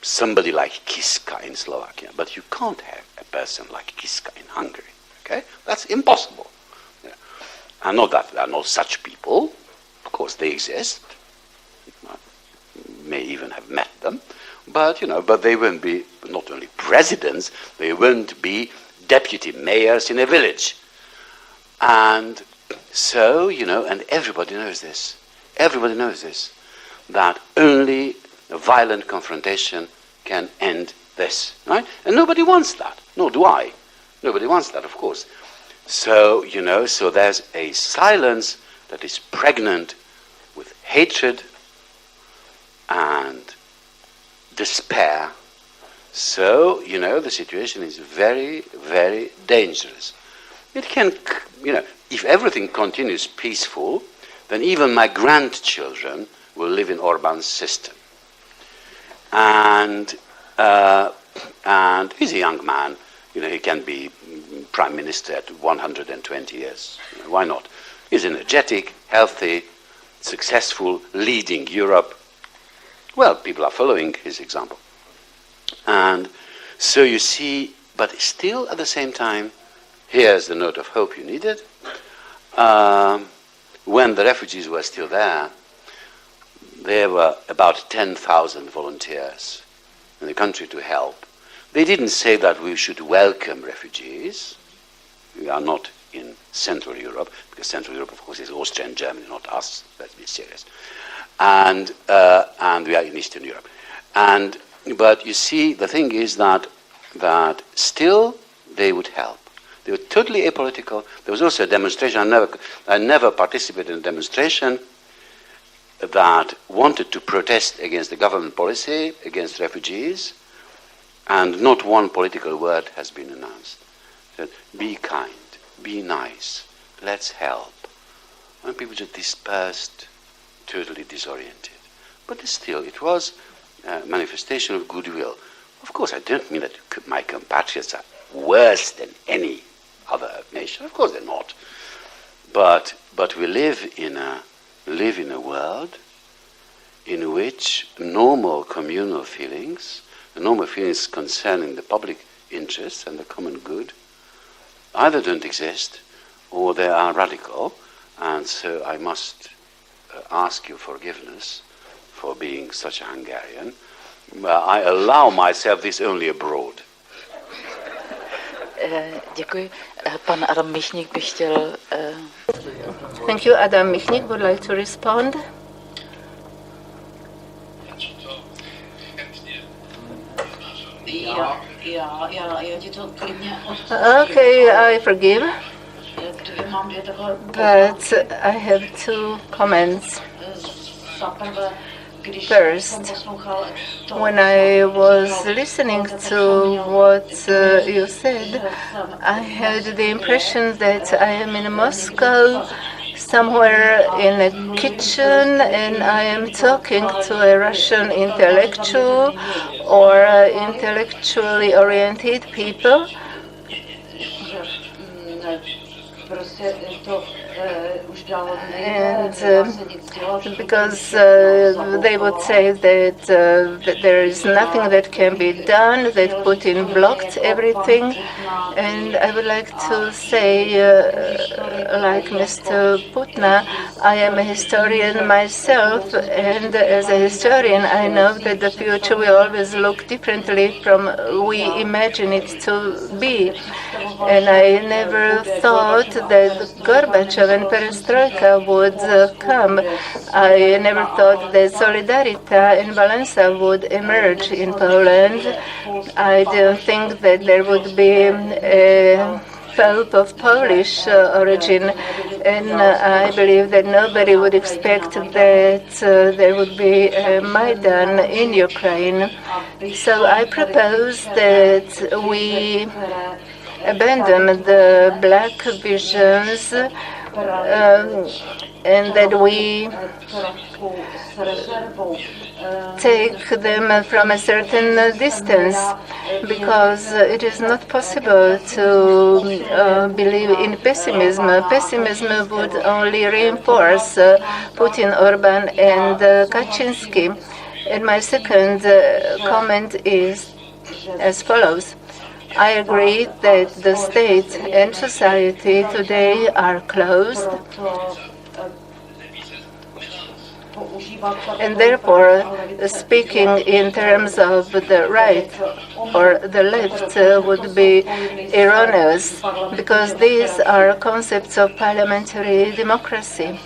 somebody like Kiska in Slovakia, but you can't have a person like Kiska in Hungary. Okay? That's impossible. Yeah. And not that there are no such people. Of course, they exist. May even have met them. But, but they won't be not only presidents, they won't be deputy mayors in a village. And so, and everybody knows this. Everybody knows this. That only a violent confrontation can end this, right? And nobody wants that, nor do I. Nobody wants that, of course. So, so there's a silence that is pregnant with hatred and despair. So, the situation is very, very dangerous. It can, if everything continues peaceful, then even my grandchildren will live in Orban's system. And he's a young man. He can be prime minister at 120 years. Why not? He's energetic, healthy, successful, leading Europe. Well, people are following his example. And so you see, but still at the same time, here's the note of hope you needed. When the refugees were still there were about 10,000 volunteers in the country to help. They didn't say that we should welcome refugees. We are not in Central Europe, because Central Europe, of course, is Austria and Germany, not us. Let's be serious. And we are in Eastern Europe. But you see, the thing is that still they would help. They were totally apolitical. There was also a demonstration. I never participated in a demonstration that wanted to protest against the government policy against refugees, and not one political word has been announced. That be kind, be nice, let's help. And people just dispersed, totally disoriented. But still, it was manifestation of goodwill. Of course, I don't mean that my compatriots are worse than any other nation. Of course, they're not. But we live in a world in which normal communal feelings, normal feelings concerning the public interests and the common good, either don't exist or they are radical. And so I must ask your forgiveness for being such a Hungarian. I allow myself this only abroad. Děkuji. Pan Adam Michník by chtěl... Thank you. Adam Michník would like to respond. Okay, I forgive. But I have two comments. First, when I was listening to what you said, I had the impression that I am in Moscow, somewhere in a kitchen, and I am talking to a Russian intellectual or intellectually oriented people. And because they would say that there is nothing that can be done, that Putin blocked everything. And I would like to say, like Mr. Putna, I am a historian myself, and as a historian I know that the future will always look differently from we imagine it to be. And I never thought that Gorbachev and Perestroika would come. I never thought that Solidarita and Valensa would emerge in Poland. I don't think that there would be a Pope of Polish origin, and I believe that nobody would expect that there would be a Maidan in Ukraine. So I propose that we abandon the black visions and that we take them from a certain distance, because it is not possible to believe in pessimism. Pessimism would only reinforce Putin, Orban, and Kaczynski. And my second comment is as follows. I agree that the state and society today are closed, and therefore speaking in terms of the right or the left would be erroneous, because these are concepts of parliamentary democracy.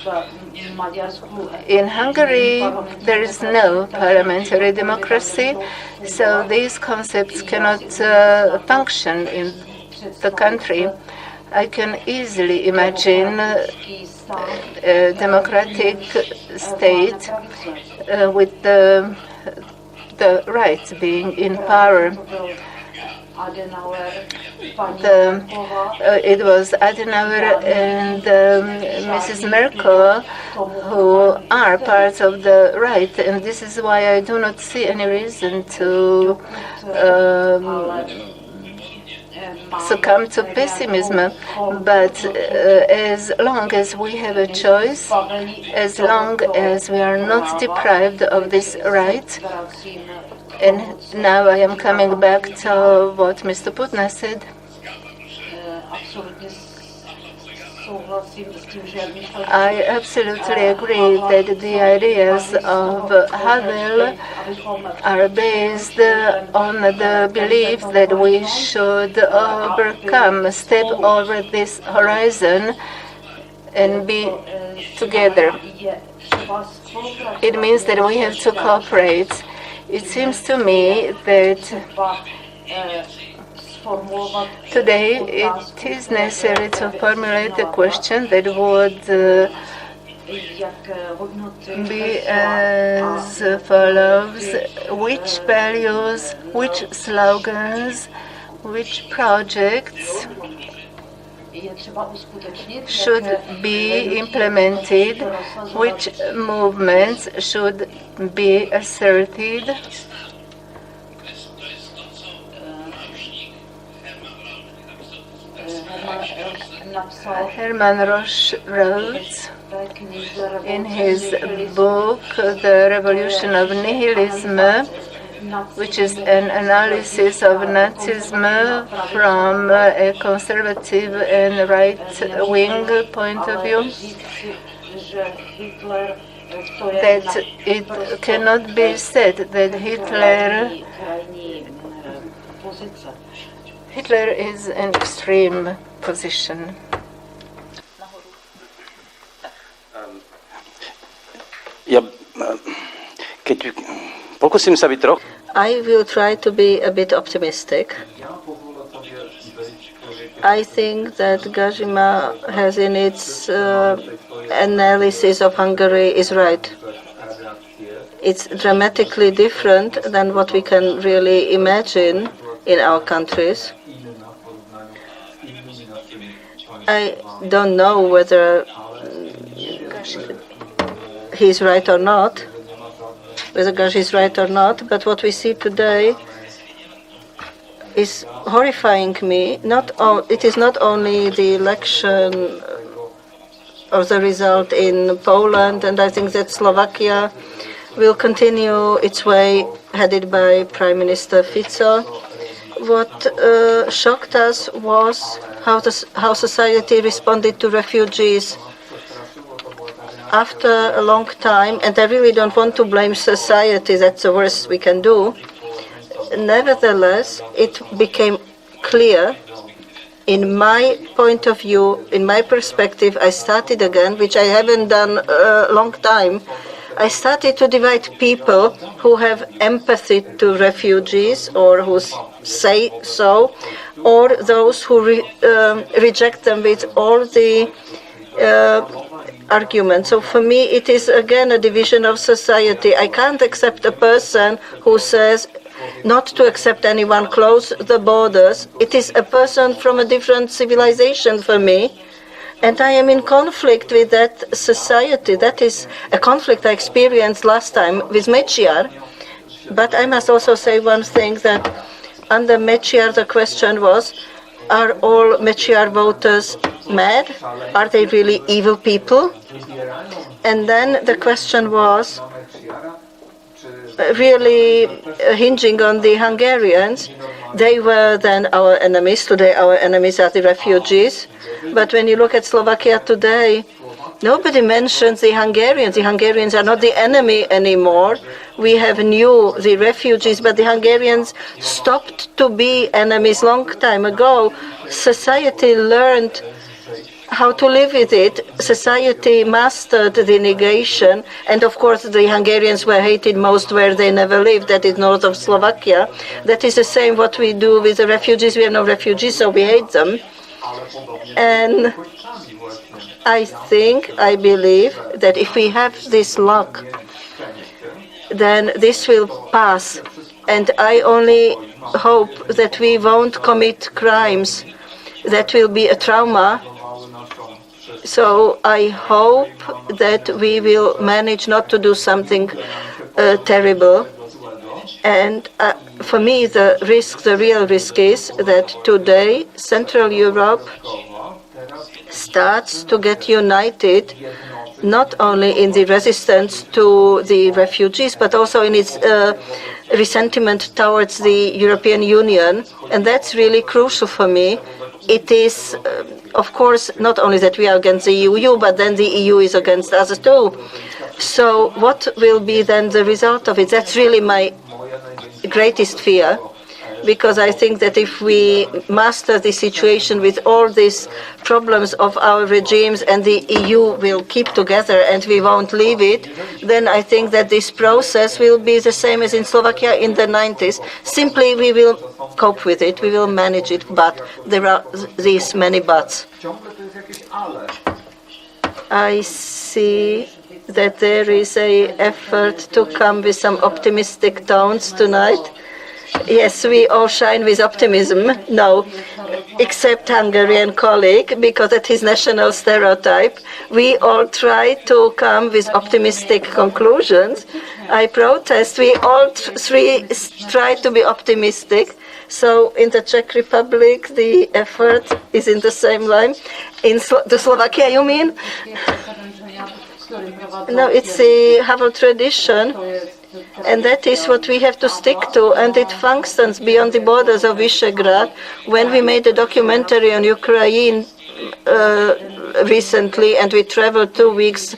In Hungary, there is no parliamentary democracy, so these concepts cannot function in the country. I can easily imagine a democratic state with the right being in power. It was Adenauer and Mrs. Merkel who are part of the right, and this is why I do not see any reason to succumb to pessimism. But as long as we have a choice, as long as we are not deprived of this right, and now I am coming back to what Mr. Putna said. I absolutely agree that the ideas of Havel are based on the belief that we should overcome, step over this horizon and be together. It means that we have to cooperate. It seems to me that today it is necessary to formulate a question that would be as follows: which values, which slogans, which projects should be implemented, which movements should be asserted. Herman Roche wrote in his book, The Revolution of Nihilism, which is an analysis of Nazism from a conservative and right-wing point of view, that it cannot be said that Hitler is an extreme position. I will try to be a bit optimistic. I think that Gajima has in its analysis of Hungary is right. It's dramatically different than what we can really imagine in our countries. I don't know whether he's right or not, whether Gash is right or not, but what we see today is horrifying me. It is not only the election or the result in Poland, and I think that Slovakia will continue its way headed by Prime Minister Fico. What shocked us was how society responded to refugees. After a long time, and I really don't want to blame society, that's the worst we can do, nevertheless, it became clear, in my point of view, in my perspective, I started again, which I haven't done a long time. I started to divide people who have empathy to refugees or who say so, or those who reject them with all the arguments. So for me, it is again a division of society. I can't accept a person who says not to accept anyone, close the borders. It is a person from a different civilization for me. And I am in conflict with that society. That is a conflict I experienced last time with Mečiar. But I must also say one thing, that under Mečiar the question was, are all Mečiar voters mad? Are they really evil people? And then the question was really hinging on the Hungarians. They were then our enemies. Today our enemies are the refugees. But when you look at Slovakia today, nobody mentions the Hungarians. The Hungarians are not the enemy anymore. We have the refugees, but the Hungarians stopped to be enemies long time ago. Society learned how to live with it. Society mastered the negation, and of course the Hungarians were hated most where they never lived, that is north of Slovakia. That is the same what we do with the refugees. We have no refugees, so we hate them. And I believe that if we have this luck, then this will pass. And I only hope that we won't commit crimes that will be a trauma. So I hope that we will manage not to do something terrible. And for me, the real risk is that today Central Europe starts to get united, not only in the resistance to the refugees, but also in its resentment towards the European Union. And that's really crucial for me. It is, of course, not only that we are against the EU, but then the EU is against us too. So what will be then the result of it? That's really my greatest fear, because I think that if we master the situation with all these problems of our regimes and the EU will keep together and we won't leave it, then I think that this process will be the same as in Slovakia in the 90s. Simply we will cope with it, we will manage it, but there are these many buts. I see that there is an effort to come with some optimistic tones tonight. Yes, we all shine with optimism. No, except Hungarian colleague, because at his national stereotype, we all try to come with optimistic conclusions. I protest. We all three try to be optimistic. So in the Czech Republic, the effort is in the same line. In the Slovakia, you mean? No, it's the Havel tradition. And that is what we have to stick to, and it functions beyond the borders of Visegrád. When we made a documentary on Ukraine recently, and we traveled 2 weeks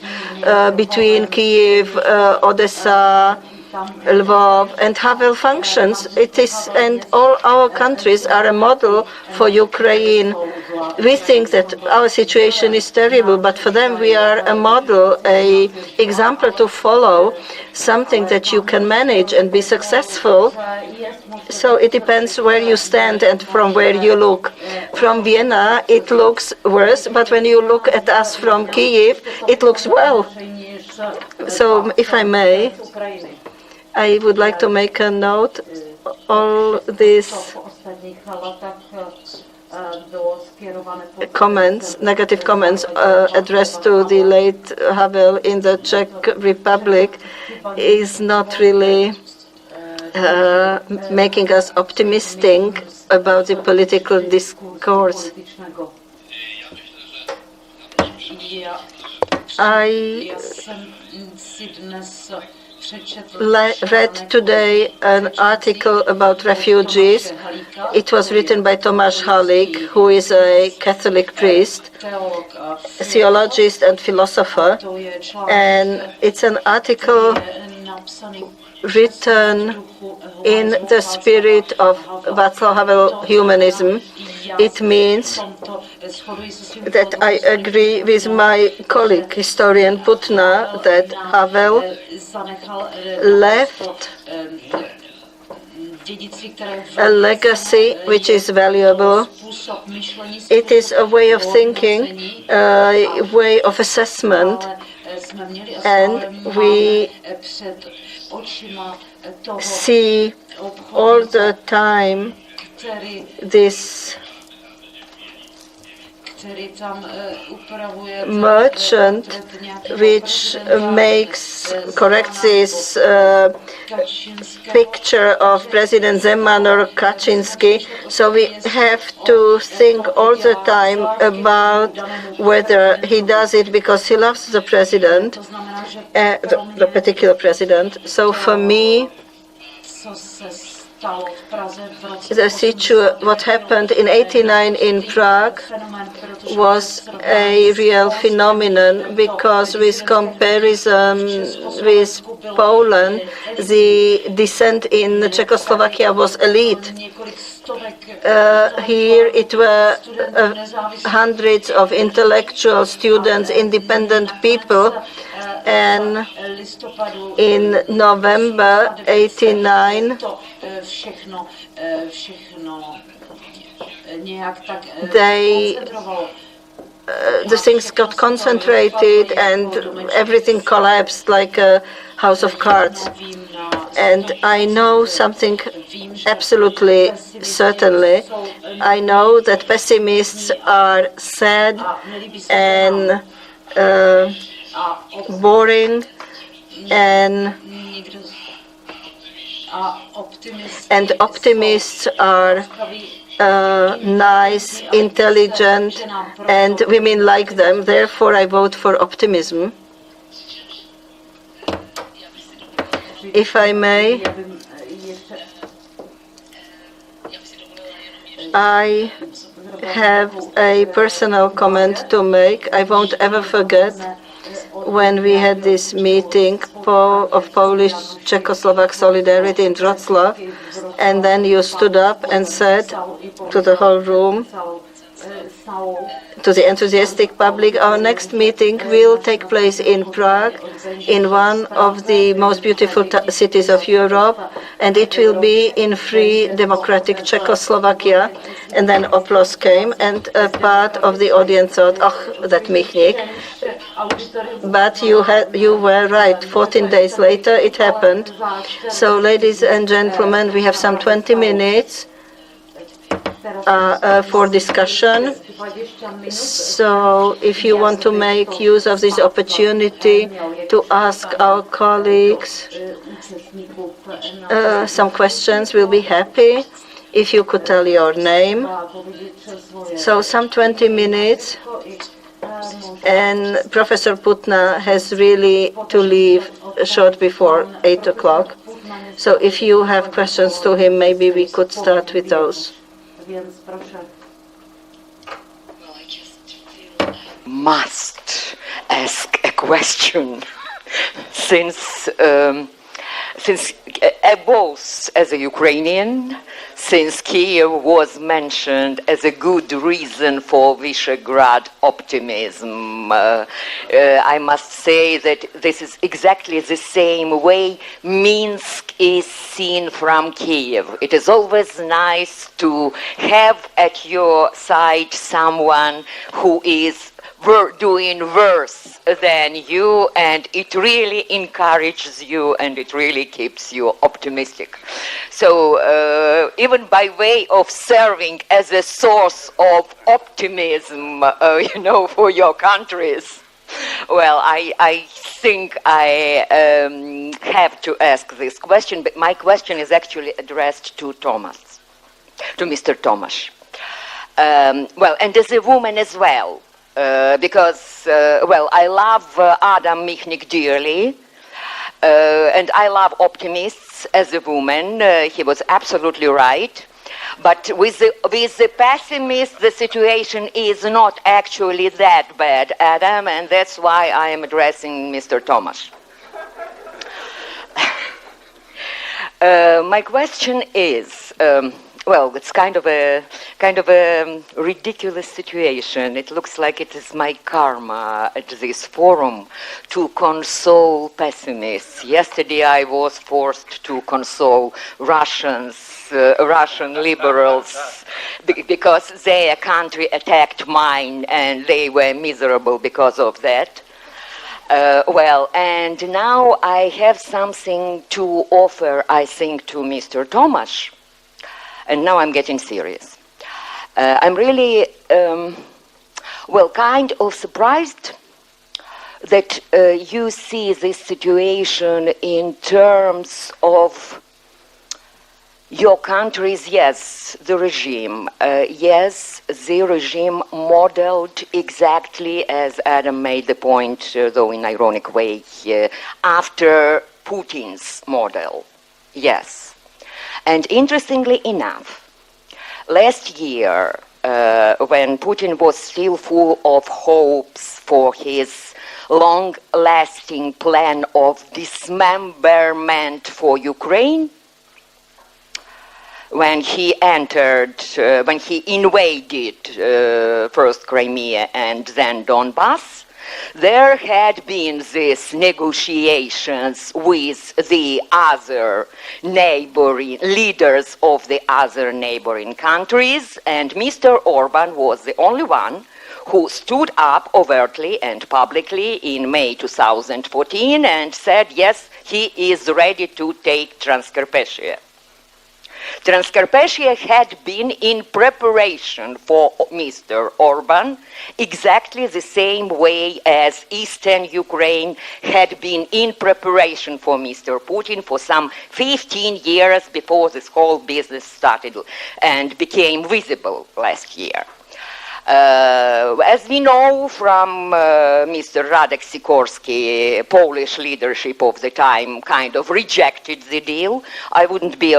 between Kyiv, Odessa, Lvov, and Havel functions. It is, and all our countries are a model for Ukraine. We think that our situation is terrible, but for them we are a model, a example to follow, something that you can manage and be successful. So it depends where you stand and from where you look. From Vienna it looks worse, but when you look at us from Kyiv, it looks well. So if I may, I would like to make a note. All these comments, negative comments addressed to the late Havel in the Czech Republic is not really making us optimistic about the political discourse. I read today an article about refugees. It was written by Tomáš Halík, who is a Catholic priest, theologist and philosopher. And it's an article written in the spirit of Václav Havel humanism. It means that I agree with my colleague, historian Putna, that Havel left a legacy which is valuable. It is a way of thinking, a way of assessment, and we see all the time this merchant which corrects this picture of President Zeman or Kaczynski. So we have to think all the time about whether he does it because he loves the president, the particular president. So for me, what happened in '89 in Prague was a real phenomenon, because with comparison with Poland, the dissent in Czechoslovakia was elite. Here it were hundreds of intellectual students, independent people, and in November '89 the things got concentrated and everything collapsed like a house of cards. And I know something absolutely certainly. I know that pessimists are sad and boring, and optimists are nice, intelligent, and women like them. Therefore, I vote for optimism. If I may, I have a personal comment to make. I won't ever forget when we had this meeting of Polish-Czechoslovak solidarity in Wrocław, and then you stood up and said to the whole room, to the enthusiastic public. Our next meeting will take place in Prague, in one of the most beautiful cities of Europe, and it will be in free democratic Czechoslovakia. And then Oplos came, and a part of the audience thought, "Oh, that Michnik." But you were right. 14 days later, it happened. So, ladies and gentlemen, we have some 20 minutes for discussion. So if you want to make use of this opportunity to ask our colleagues some questions, we'll be happy if you could tell your name. So some 20 minutes, and Professor Putna has really to leave short before 8 o'clock. So if you have questions to him, maybe we could start with those. Must ask a question since both as a Ukrainian, since Kiev was mentioned as a good reason for Visegrád optimism. I must say that this is exactly the same way Minsk is seen from Kiev. It is always nice to have at your side someone who is doing worse than you, and it really encourages you and it really keeps you optimistic. So even by way of serving as a source of optimism, for your countries, well, I think I have to ask this question, but my question is actually addressed to Mr. Tomasz. Well, and as a woman as well. Because, I love Adam Michnik dearly, and I love optimists as a woman. He was absolutely right. But with the pessimists, the situation is not actually that bad, Adam, and that's why I am addressing Mr. Tomasz. My question is, it's kind of a ridiculous situation. It looks like it is my karma at this forum to console pessimists. Yesterday I was forced to console Russian liberals, because their country attacked mine and they were miserable because of that. And now I have something to offer, I think, to Mr. Tomasz. And now I'm getting serious. I'm really, kind of surprised that you see this situation in terms of your country's, yes, the regime. Yes, the regime modeled exactly as Adam made the point, though in ironic way, after Putin's model. Yes. And interestingly enough, last year, when Putin was still full of hopes for his long-lasting plan of dismemberment for Ukraine, when he invaded first Crimea and then Donbass, there had been these negotiations with the other neighboring leaders of the other neighboring countries, and Mr. Orban was the only one who stood up overtly and publicly in May 2014 and said, yes, he is ready to take Transcarpathia. Transcarpathia had been in preparation for Mr. Orban exactly the same way as Eastern Ukraine had been in preparation for Mr. Putin for some 15 years before this whole business started and became visible last year. As we know from Mr. Radek Sikorski, Polish leadership of the time kind of rejected the deal. I wouldn't be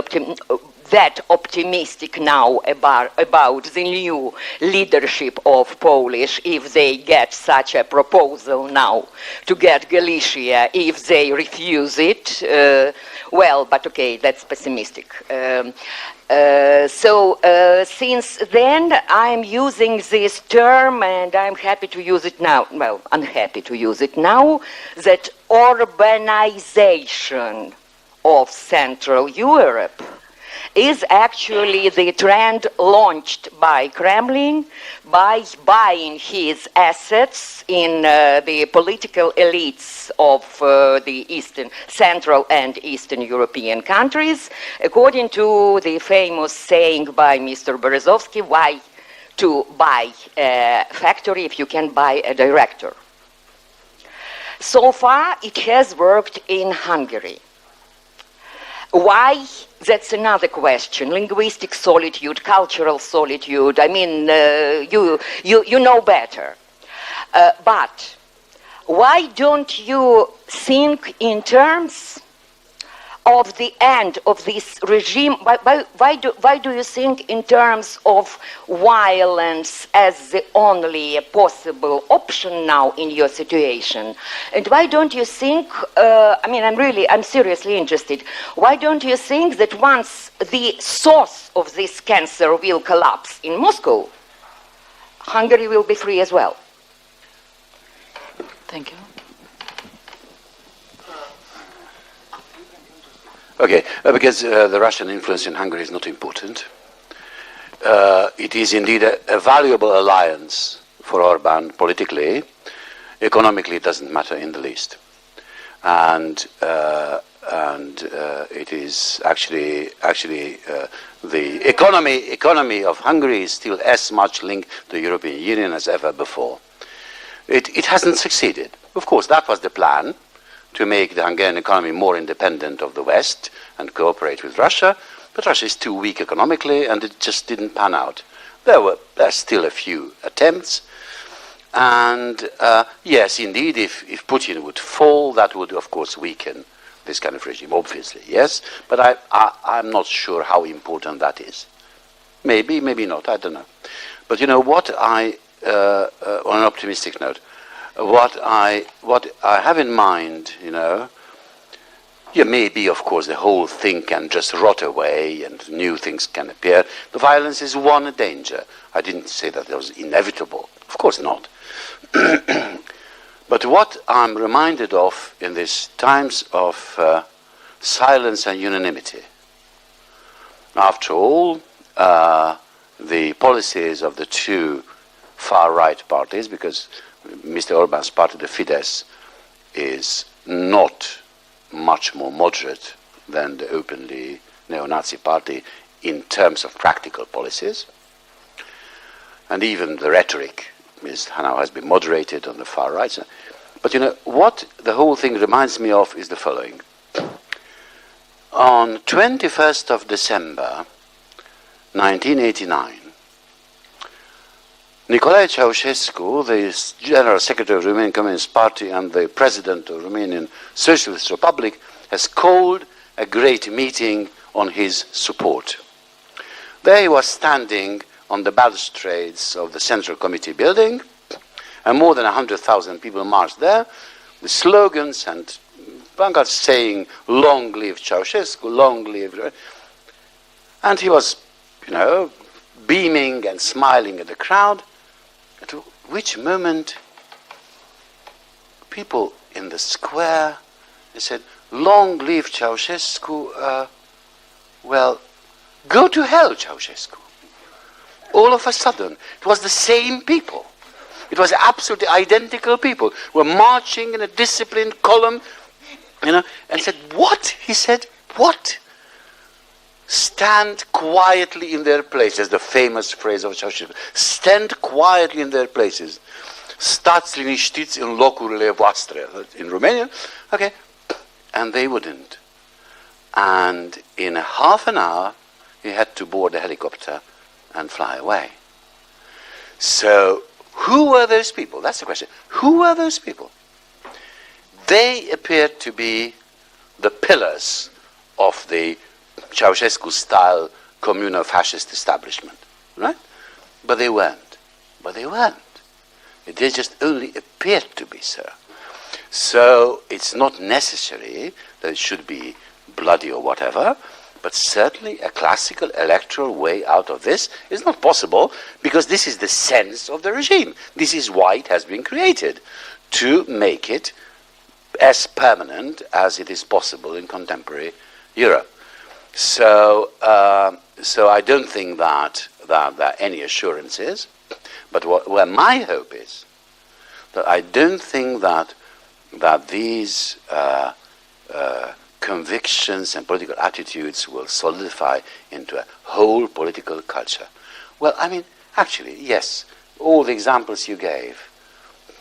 that optimistic now about the new leadership of Polish if they get such a proposal now to get Galicia, if they refuse it. Well, but okay, that's pessimistic. Since then, I'm using this term, and I'm happy to use it now. Well, unhappy to use it now, that urbanization of Central Europe is actually the trend launched by Kremlin by buying his assets in the political elites of the Central and Eastern European countries, according to the famous saying by Mr. Berezovsky, why to buy a factory if you can buy a director. So far, it has worked in Hungary. Why? That's another question. Linguistic solitude, cultural solitude. I mean, you know better. But why don't you think in terms of the end of this regime? Why do you think in terms of violence as the only possible option now in your situation? And why don't you think, I'm seriously interested, why don't you think that once the source of this cancer will collapse in Moscow, Hungary will be free as well? Thank you. Okay, because the Russian influence in Hungary is not important. It is indeed a valuable alliance for Orban politically. Economically, it doesn't matter in the least. And it is actually the economy of Hungary is still as much linked to the European Union as ever before. It hasn't succeeded. Of course, that was the plan, to make the Hungarian economy more independent of the West and cooperate with Russia, but Russia is too weak economically, and it just didn't pan out. There's still a few attempts, and yes, indeed, if Putin would fall, that would, of course, weaken this kind of regime, obviously, yes, but I'm not sure how important that is. Maybe not, I don't know. But you know what on an optimistic note, what I have in mind, maybe, of course, the whole thing can just rot away and new things can appear. The violence is one danger. I didn't say that it was inevitable. Of course not. But what I'm reminded of in these times of silence and unanimity, after all, the policies of the two far-right parties, because Mr. Orban's party, the Fidesz, is not much more moderate than the openly neo-Nazi party in terms of practical policies. And even the rhetoric now has been moderated on the far right. But what the whole thing reminds me of is the following. On 21st of December 1989, Nicolae Ceausescu, the General Secretary of the Romanian Communist Party and the President of the Romanian Socialist Republic, has called a great meeting on his support. There he was standing on the balustrades of the Central Committee building, and more than 100,000 people marched there with slogans and pancards saying, "Long live Ceausescu, long live..." And he was, beaming and smiling at the crowd, at which moment people in the square, they said, "Long live Ceausescu, well, go to hell, Ceausescu." All of a sudden, it was the same people. It was absolutely identical people who were marching in a disciplined column, and said, "What?" He said, "What? Stand quietly in their places," the famous phrase of Ceausescu. Stand quietly in their places. Stați liniștiți în locurile voastre. In Romanian, okay. And they wouldn't. And in half an hour, he had to board a helicopter and fly away. So, who were those people? That's the question. Who were those people? They appeared to be the pillars of the Ceausescu-style communal fascist establishment, right? But they weren't. They just only appeared to be so. So it's not necessary that it should be bloody or whatever, but certainly a classical electoral way out of this is not possible, because this is the sense of the regime. This is why it has been created, to make it as permanent as it is possible in contemporary Europe. So I don't think that there are any assurances, but where my hope is, that I don't think that these convictions and political attitudes will solidify into a whole political culture. Well, I mean, actually, yes, all the examples you gave.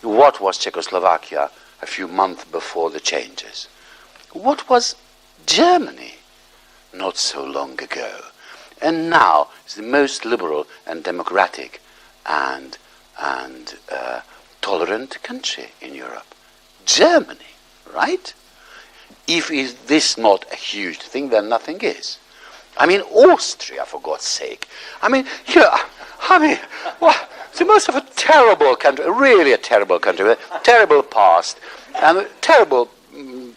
What was Czechoslovakia a few months before the changes? What was Germany not so long ago? And now it's the most liberal and democratic and tolerant country in Europe. Germany, right? If is this not a huge thing, then nothing is. I mean, Austria, for God's sake. I mean, well, the most of a terrible country, really a terrible country, with a terrible past, and terrible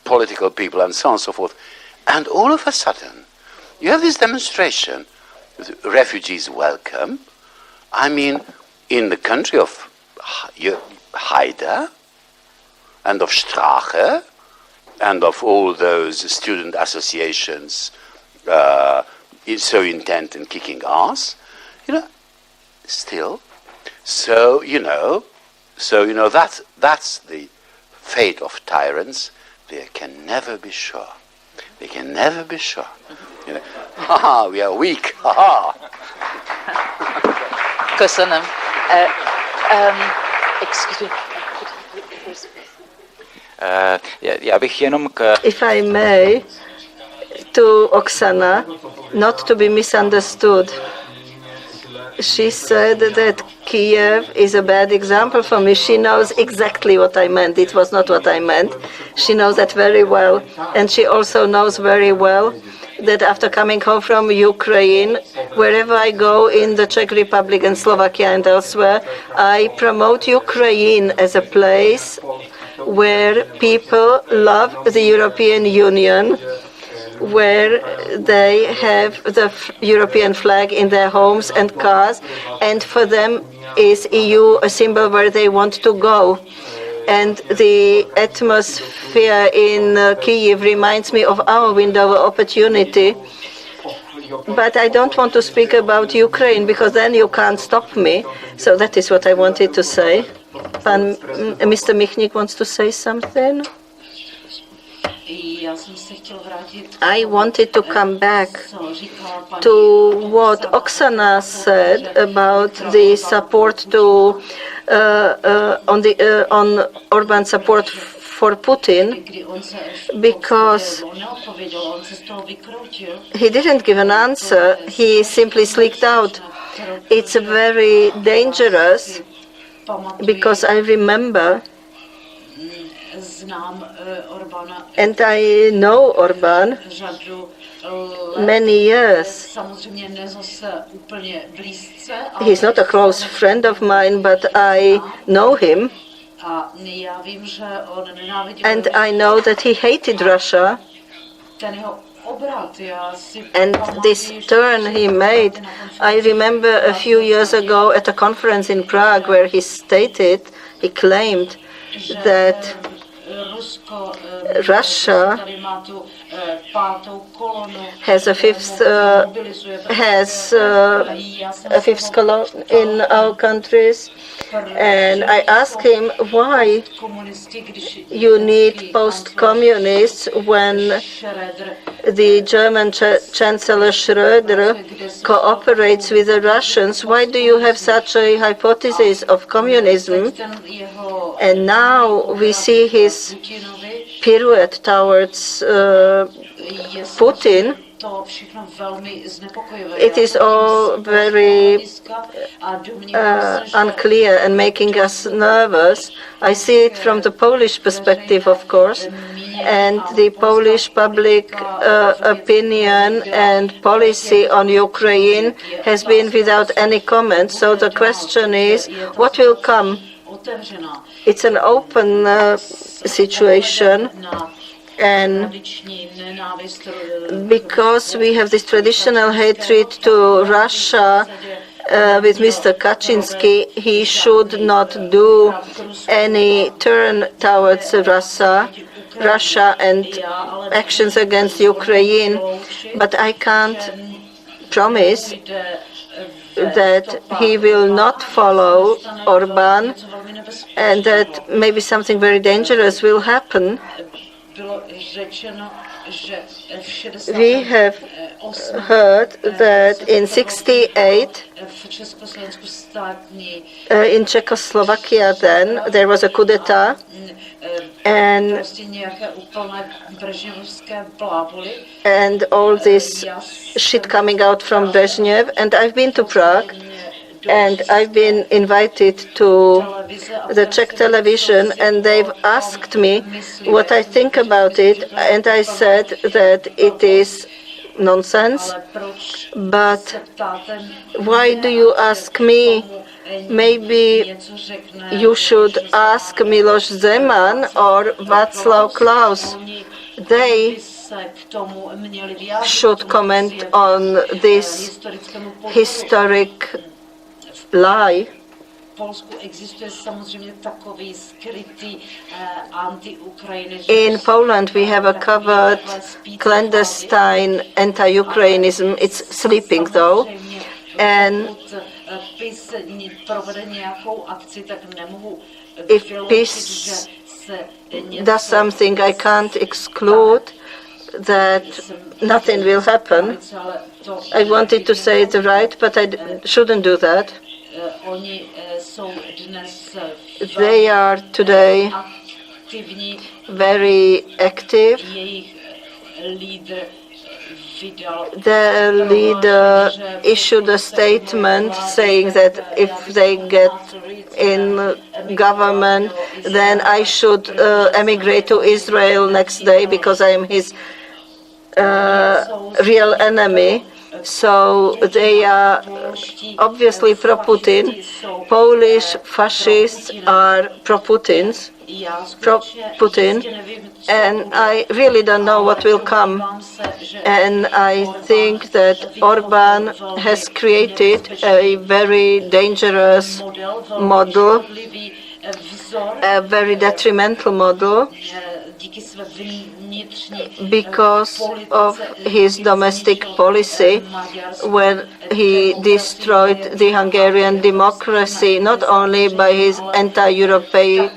political people, and so on and so forth. And all of a sudden, you have this demonstration, refugees welcome. I mean, in the country of Haider, and of Strache, and of all those student associations so intent in kicking ass, still. So that's the fate of tyrants. They can never be sure. They can never be sure. We are weak. Köszönöm. Excuse me. Já bych jenom If I may, to Oksana, not to be misunderstood. She said that Kiev is a bad example for me. She knows exactly what I meant. It was not what I meant. She knows that very well. And she also knows very well that after coming home from Ukraine, wherever I go in the Czech Republic and Slovakia and elsewhere, I promote Ukraine as a place where people love the European Union, where they have the European flag in their homes and cars, and for them is EU a symbol where they want to go. And the atmosphere in Kyiv reminds me of our window of opportunity. But I don't want to speak about Ukraine, because then you can't stop me. So that is what I wanted to say. Mr. Michnik wants to say something. I wanted to come back to what Oksana said about the support to on Orban support for Putin, because he didn't give an answer. He simply slipped out. It's very dangerous, because I remember, and I know Orban many years. He's not a close friend of mine, but I know him. And I know that he hated Russia. And this turn he made, I remember a few years ago at a conference in Prague where he claimed that Russia has a fifth column in our countries. And I asked him, why you need post-communists when the German Chancellor Schröder cooperates with the Russians? Why do you have such a hypothesis of communism? And now we see his pirouette towards Putin. It is all very unclear and making us nervous. I see it from the Polish perspective, of course, and the Polish public opinion and policy on Ukraine has been without any comment. So the question is, what will come? It's an open situation, and because we have this traditional hatred to Russia with Mr. Kaczynski, he should not do any turn towards Russia and actions against Ukraine. But I can't promise that he will not follow Orban and that maybe something very dangerous will happen. We have heard that in '68 in Czechoslovakia then there was a coup d'etat, and all this shit coming out from Brezhnev. And I've been to Prague, and I've been invited to the Czech television, and they've asked me what I think about it, and I said that it is nonsense. But why do you ask me? Maybe you should ask Miloš Zeman or Václav Klaus. They should comment on this historic lie. In Poland, we have a covered clandestine anti-Ukrainism. It's sleeping, though. And if PiS does something, I can't exclude that nothing will happen. I wanted to say the right, but I shouldn't do that. They are today very active. The leader issued a statement saying that if they get in government, then I should emigrate to Israel next day because I am his real enemy. So they are obviously pro-Putin. Polish fascists are pro-Putin, and I really don't know what will come. And I think that Orban has created a very dangerous model, a very detrimental model, because of his domestic policy, when he destroyed the Hungarian democracy, not only by his anti-European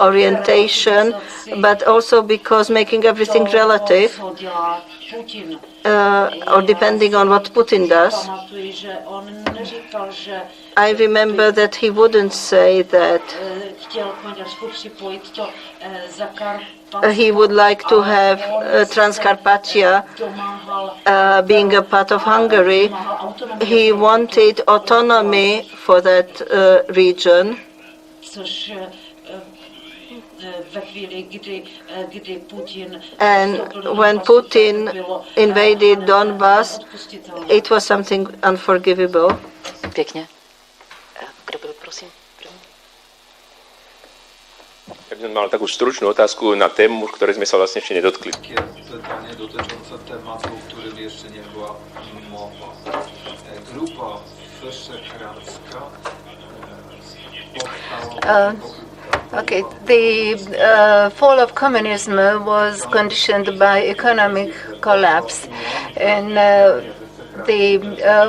orientation, but also because making everything relative, or depending on what Putin does. I remember that he wouldn't say that he would like to have Transcarpathia being a part of Hungary. He wanted autonomy for that region. And when Putin invaded Donbass, it was something unforgivable. Pěkně. Kdo byl, prosím? Ja by som mal takú stručnú otázku na tému, ktorej sme sa vlastne ešte nedotkli. Pytanie dotyczące tematu, o którym jeszcze nie była mowa. Grupa Visegrádzka powstała. Okay, the fall of communism was conditioned by economic collapse, and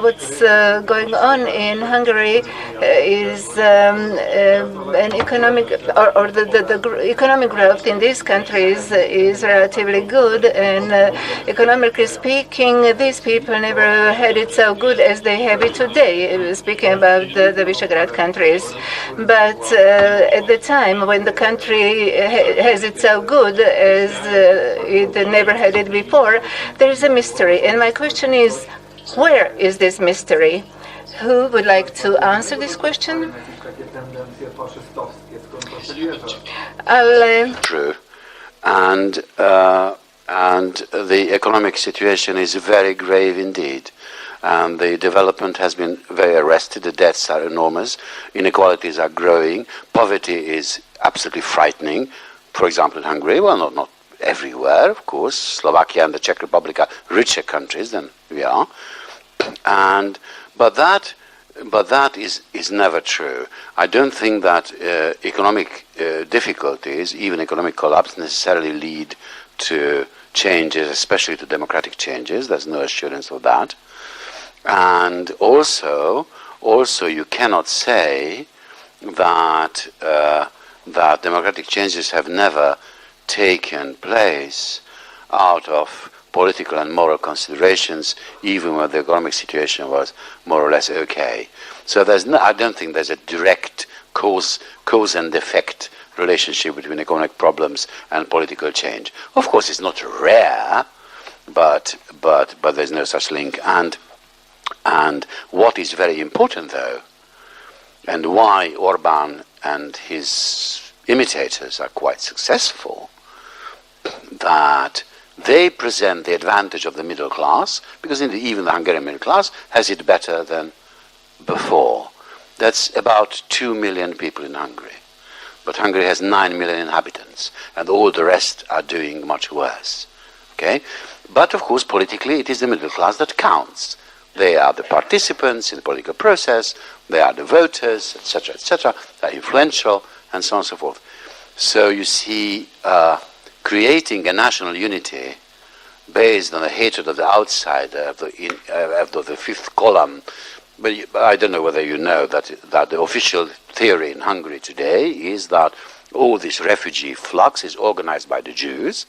what's going on in Hungary is an economic, or the economic growth in these countries is relatively good, and economically speaking, these people never had it so good as they have it today, speaking about the Visegrád countries. But at the time when the country has it so good as it never had it before, there is a mystery. And my question is, where is this mystery? Who would like to answer this question? True. And the economic situation is very grave indeed. And the development has been very arrested. The debts are enormous. Inequalities are growing. Poverty is absolutely frightening. For example, in Hungary, well, not everywhere, of course. Slovakia and the Czech Republic are richer countries than we are. But that is never true. I don't think that economic difficulties, even economic collapse, necessarily lead to changes, especially to democratic changes. There's no assurance of that. And also you cannot say that that democratic changes have never taken place out of political and moral considerations, even when the economic situation was more or less okay. So I don't think there's a direct cause and effect relationship between economic problems and political change. Of course, it's not rare, but there's no such link. And what is very important, though, and why Orban and his imitators are quite successful, that they present the advantage of the middle class, because even the Hungarian middle class has it better than before. That's about 2 million people in Hungary. But Hungary has 9 million inhabitants, and all the rest are doing much worse. Okay? But of course, politically, it is the middle class that counts. They are the participants in the political process, they are the voters, etc., they are influential, and so on and so forth. So you see, creating a national unity based on the hatred of the outsider, of the fifth column. But I don't know whether you know that the official theory in Hungary today is that all this refugee flux is organized by the Jews,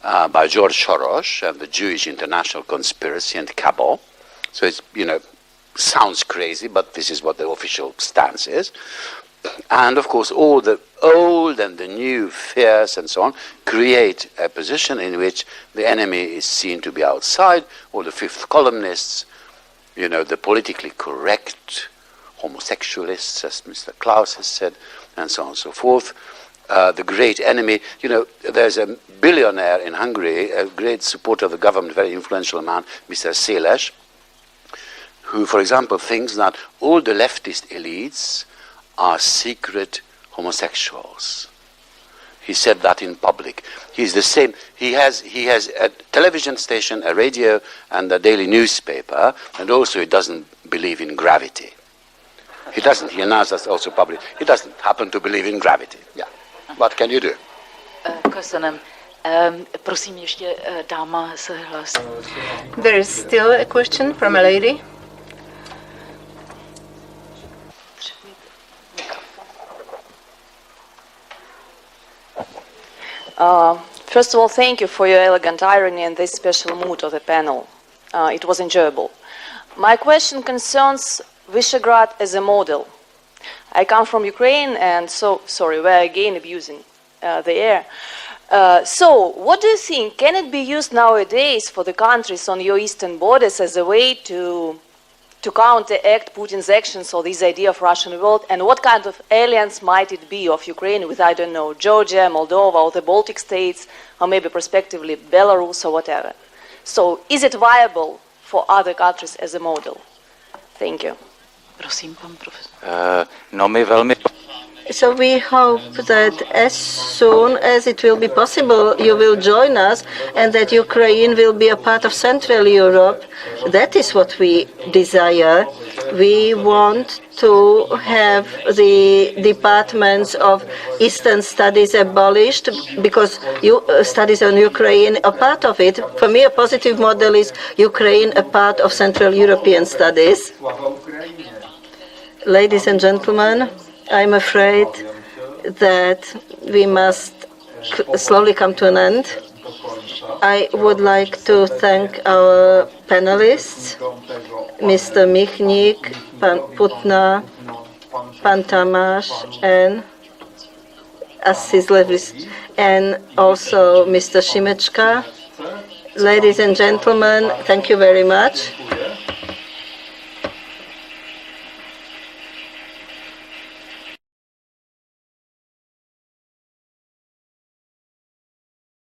by George Soros and the Jewish international conspiracy and cabal. So it's, sounds crazy, but this is what the official stance is. And of course, all the old and the new fears and so on create a position in which the enemy is seen to be outside, all the fifth columnists, the politically correct homosexualists, as Mr. Klaus has said, and so on and so forth. The great enemy, there's a billionaire in Hungary, a great supporter of the government, very influential man, Mr. Széles, who, for example, thinks that all the leftist elites are secret homosexuals. He said that in public. He's the same. He has a television station, a radio, and a daily newspaper, and also he doesn't believe in gravity. He doesn't. He announced that also publicly. He doesn't happen to believe in gravity. Yeah. What can you do? Köszönöm. Prosím, ještě dáma se hlásí. There is still a question from a lady. First of all, thank you for your elegant irony and this special mood of the panel. It was enjoyable. My question concerns Visegrád as a model. I come from Ukraine, and we're again abusing the air. So, what do you think? Can it be used nowadays for the countries on your eastern borders as a way to counteract Putin's actions or this idea of Russian world? And what kind of alliance might it be of Ukraine with, I don't know, Georgia, Moldova, or the Baltic states, or maybe prospectively Belarus or whatever? So is it viable for other countries as a model? Thank you. Prosím, pan profesor. So we hope that as soon as it will be possible, you will join us, and that Ukraine will be a part of Central Europe. That is what we desire. We want to have the departments of Eastern Studies abolished because studies on Ukraine are part of it. For me, a positive model is Ukraine a part of Central European Studies. Ladies and gentlemen, I'm afraid that we must slowly come to an end. I would like to thank our panelists, Mr. Michnik, Pan Putna, Pan Tamáš, and Assis Levis, and also Mr. Šimečka. Ladies and gentlemen, thank you very much.